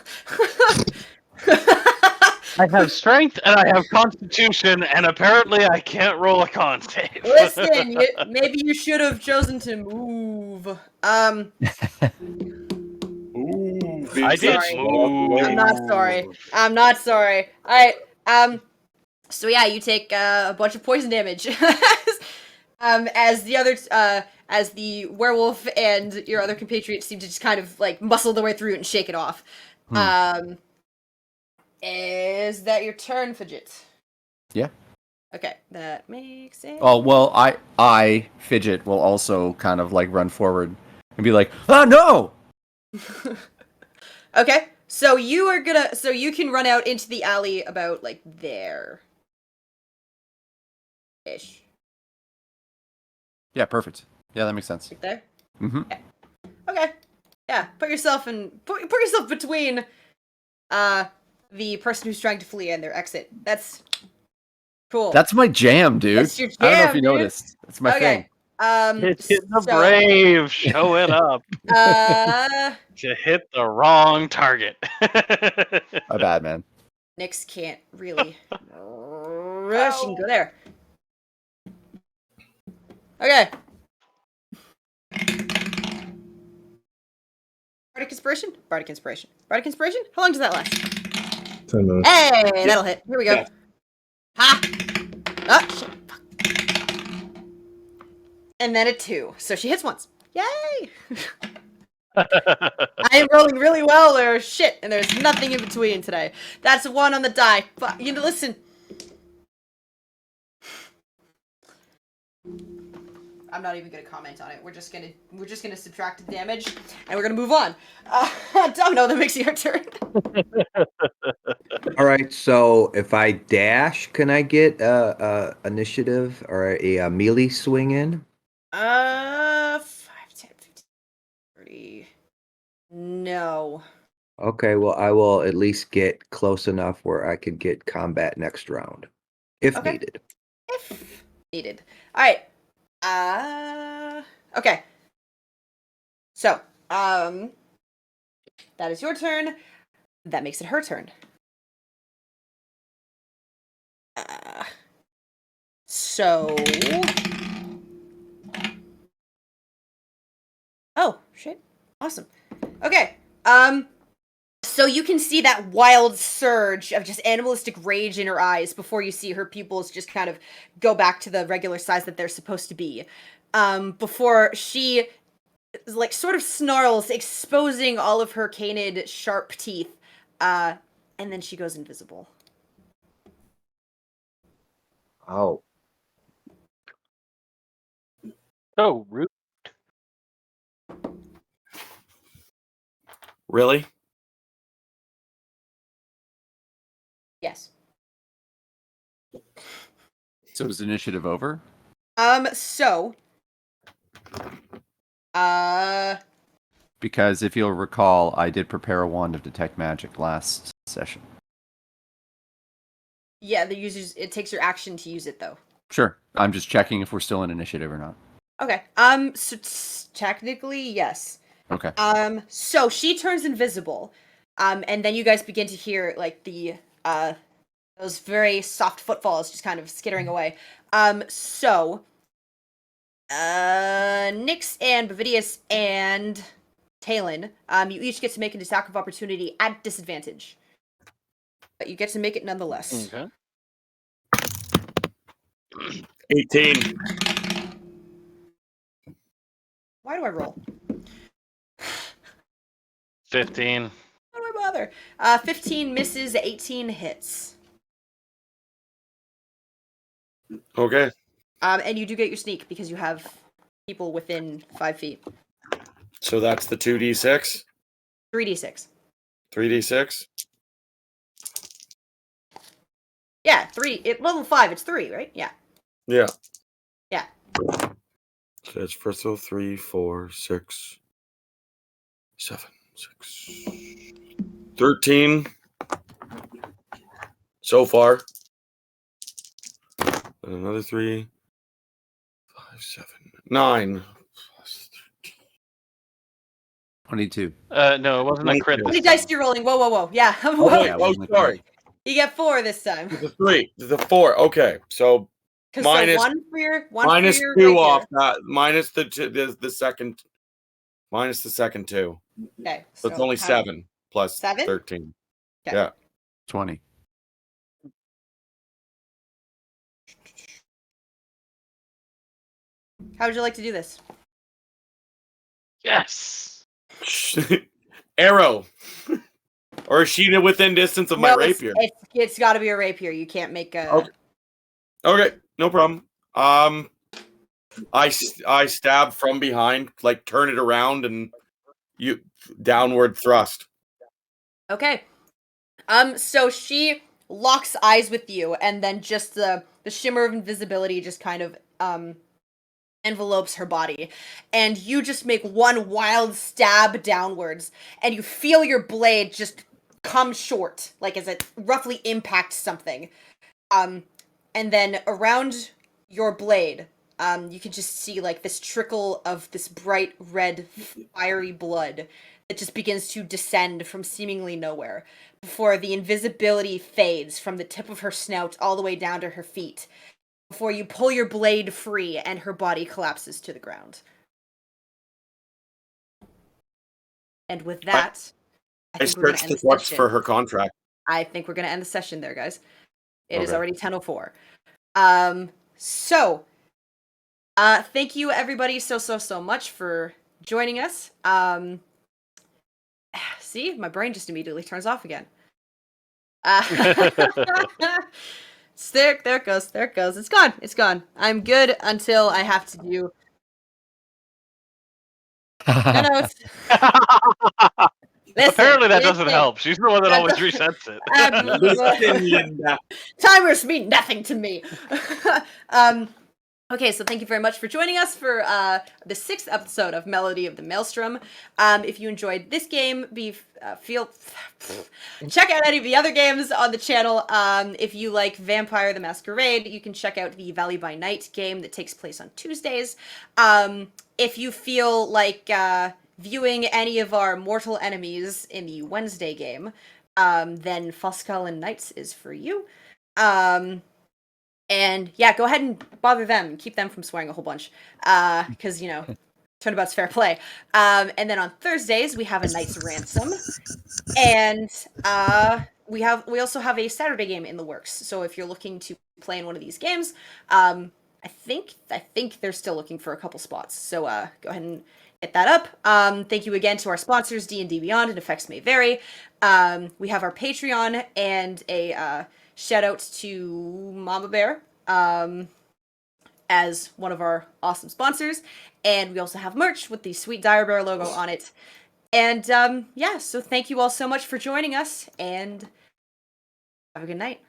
I have strength and I have constitution, and apparently I can't roll a con save. Listen, maybe you should have chosen to move. Ooh, I did sorry. move. I'm not sorry. All right. So yeah, you take a bunch of poison damage. As the werewolf and your other compatriots seem to just kind of like muscle their way through it and shake it off. Is that your turn, Fidget? Yeah. Okay, that makes sense. Oh well, I Fidget will also kind of like run forward and be like, "Ah, no!" Okay, so you can run out into the alley about like there. Ish. Yeah, perfect. Yeah, that makes sense. Right there. Mm-hmm. Yeah. Okay. Yeah. Put yourself between the person who's trying to flee and their exit. That's cool. That's my jam, dude. That's your I don't know if jam, you dude. noticed. That's my thing. It's the brave showing up to hit the wrong target. My bad, man. Nyx can't really rush. She can go there. Okay. Bardic Inspiration. How long does that last? 10 minutes. Hey, that'll hit. Here we go. Yeah. Ha! Ah, shit. Fuck. And then a 2. So she hits once. Yay! I am rolling really well or shit, and there's nothing in between today. That's a 1 on the die. Fuck, you know, listen. I'm not even gonna comment on it. We're just gonna subtract the damage, and we're gonna move on. Domino, that makes your turn. All right, so if I dash, can I get initiative or a melee swing in? 5, 10, 15, 30. No. Okay, well, I will at least get close enough where I could get combat next round, if Okay. needed. If needed. All right. Okay. So, that is your turn. That makes it her turn. So. Oh, shit. Awesome. Okay. So you can see that wild surge of just animalistic rage in her eyes before you see her pupils just kind of go back to the regular size that they're supposed to be. Before she like sort of snarls, exposing all of her canid sharp teeth, and then she goes invisible. Oh. So rude. Really? Yes. So is initiative over? So. Because if you'll recall, I did prepare a wand of detect magic last session. Yeah, it takes your action to use it though. Sure. I'm just checking if we're still in initiative or not. Okay. So technically, yes. Okay. So she turns invisible, and then you guys begin to hear like the those very soft footfalls just kind of skittering away. So Nyx and Bavidius and Talon, you each get to make an attack of opportunity at disadvantage, but you get to make it nonetheless. Okay. 18. Why do I roll? 15. Why do I bother? 15 misses, 18 hits. Okay. And you do get your sneak because you have people within 5 feet. So that's the 2d6? 3d6. 3d6? Yeah, 3. Level 5, it's 3, right? Yeah. Yeah. Yeah. So it's first of all 3, 4, 6, 7, 6, 13 so far. And another 3, 5, 7, 9. Plus 22. No, it wasn't a crit. How many This dice time. you rolling? Whoa, whoa, whoa. Yeah. Oh, Whoa. wait, Yeah, it oh, wasn't a sorry. crit. You get 4 this time. There's a 3. There's a 4. Okay, so So minus one for your minus rapier. 2 off that. Minus the second. Minus the second 2. Okay. So it's only 7 plus 7? 13. Okay. Yeah. 20. How would you like to do this? Yes. Arrow. Or is she within distance of my rapier? It's got to be a rapier. You can't make a. Okay. Okay, no problem. I stab from behind, like turn it around and you downward thrust. Okay. So she locks eyes with you, and then just the shimmer of invisibility just kind of envelopes her body, and you just make one wild stab downwards, and you feel your blade just come short, like as it roughly impacts something. And then around your blade, you can just see like this trickle of this bright red fiery blood that just begins to descend from seemingly nowhere before the invisibility fades from the tip of her snout all the way down to her feet, before you pull your blade free and her body collapses to the ground. And with that, I think we're going searched to the end the books session. for her contract. I think we're going to end the session there, guys. It is Okay. already 10:04. So thank you everybody so much for joining us. See, my brain just immediately turns off again. There it goes. There it goes. It's gone. It's gone. I'm good until I have to do. No, listen, Apparently that doesn't listen. help. She's the one that That always doesn't- resets it. Listen, Linda. Timers mean nothing to me. Okay, so thank you very much for joining us for the 6th episode of Melody of the Maelstrom. If you enjoyed this game, check out any of the other games on the channel. If you like Vampire the Masquerade, you can check out the Valley by Night game that takes place on Tuesdays. If you feel like viewing any of our mortal enemies in the Wednesday game, then Foscal Knights is for you. And yeah, go ahead and bother them and keep them from swearing a whole bunch. Because, turnabout's fair play. And then on Thursdays, we have a Knight's Ransom. And we also have a Saturday game in the works. So if you're looking to play in one of these games, I think they're still looking for a couple spots. So go ahead and get that up. Thank you again to our sponsors, D&D Beyond and Effects May Vary. We have our Patreon and a shout out to Mama Bear as one of our awesome sponsors. And we also have merch with the sweet Dire Bear logo on it. And yeah, so thank you all so much for joining us, and have a good night.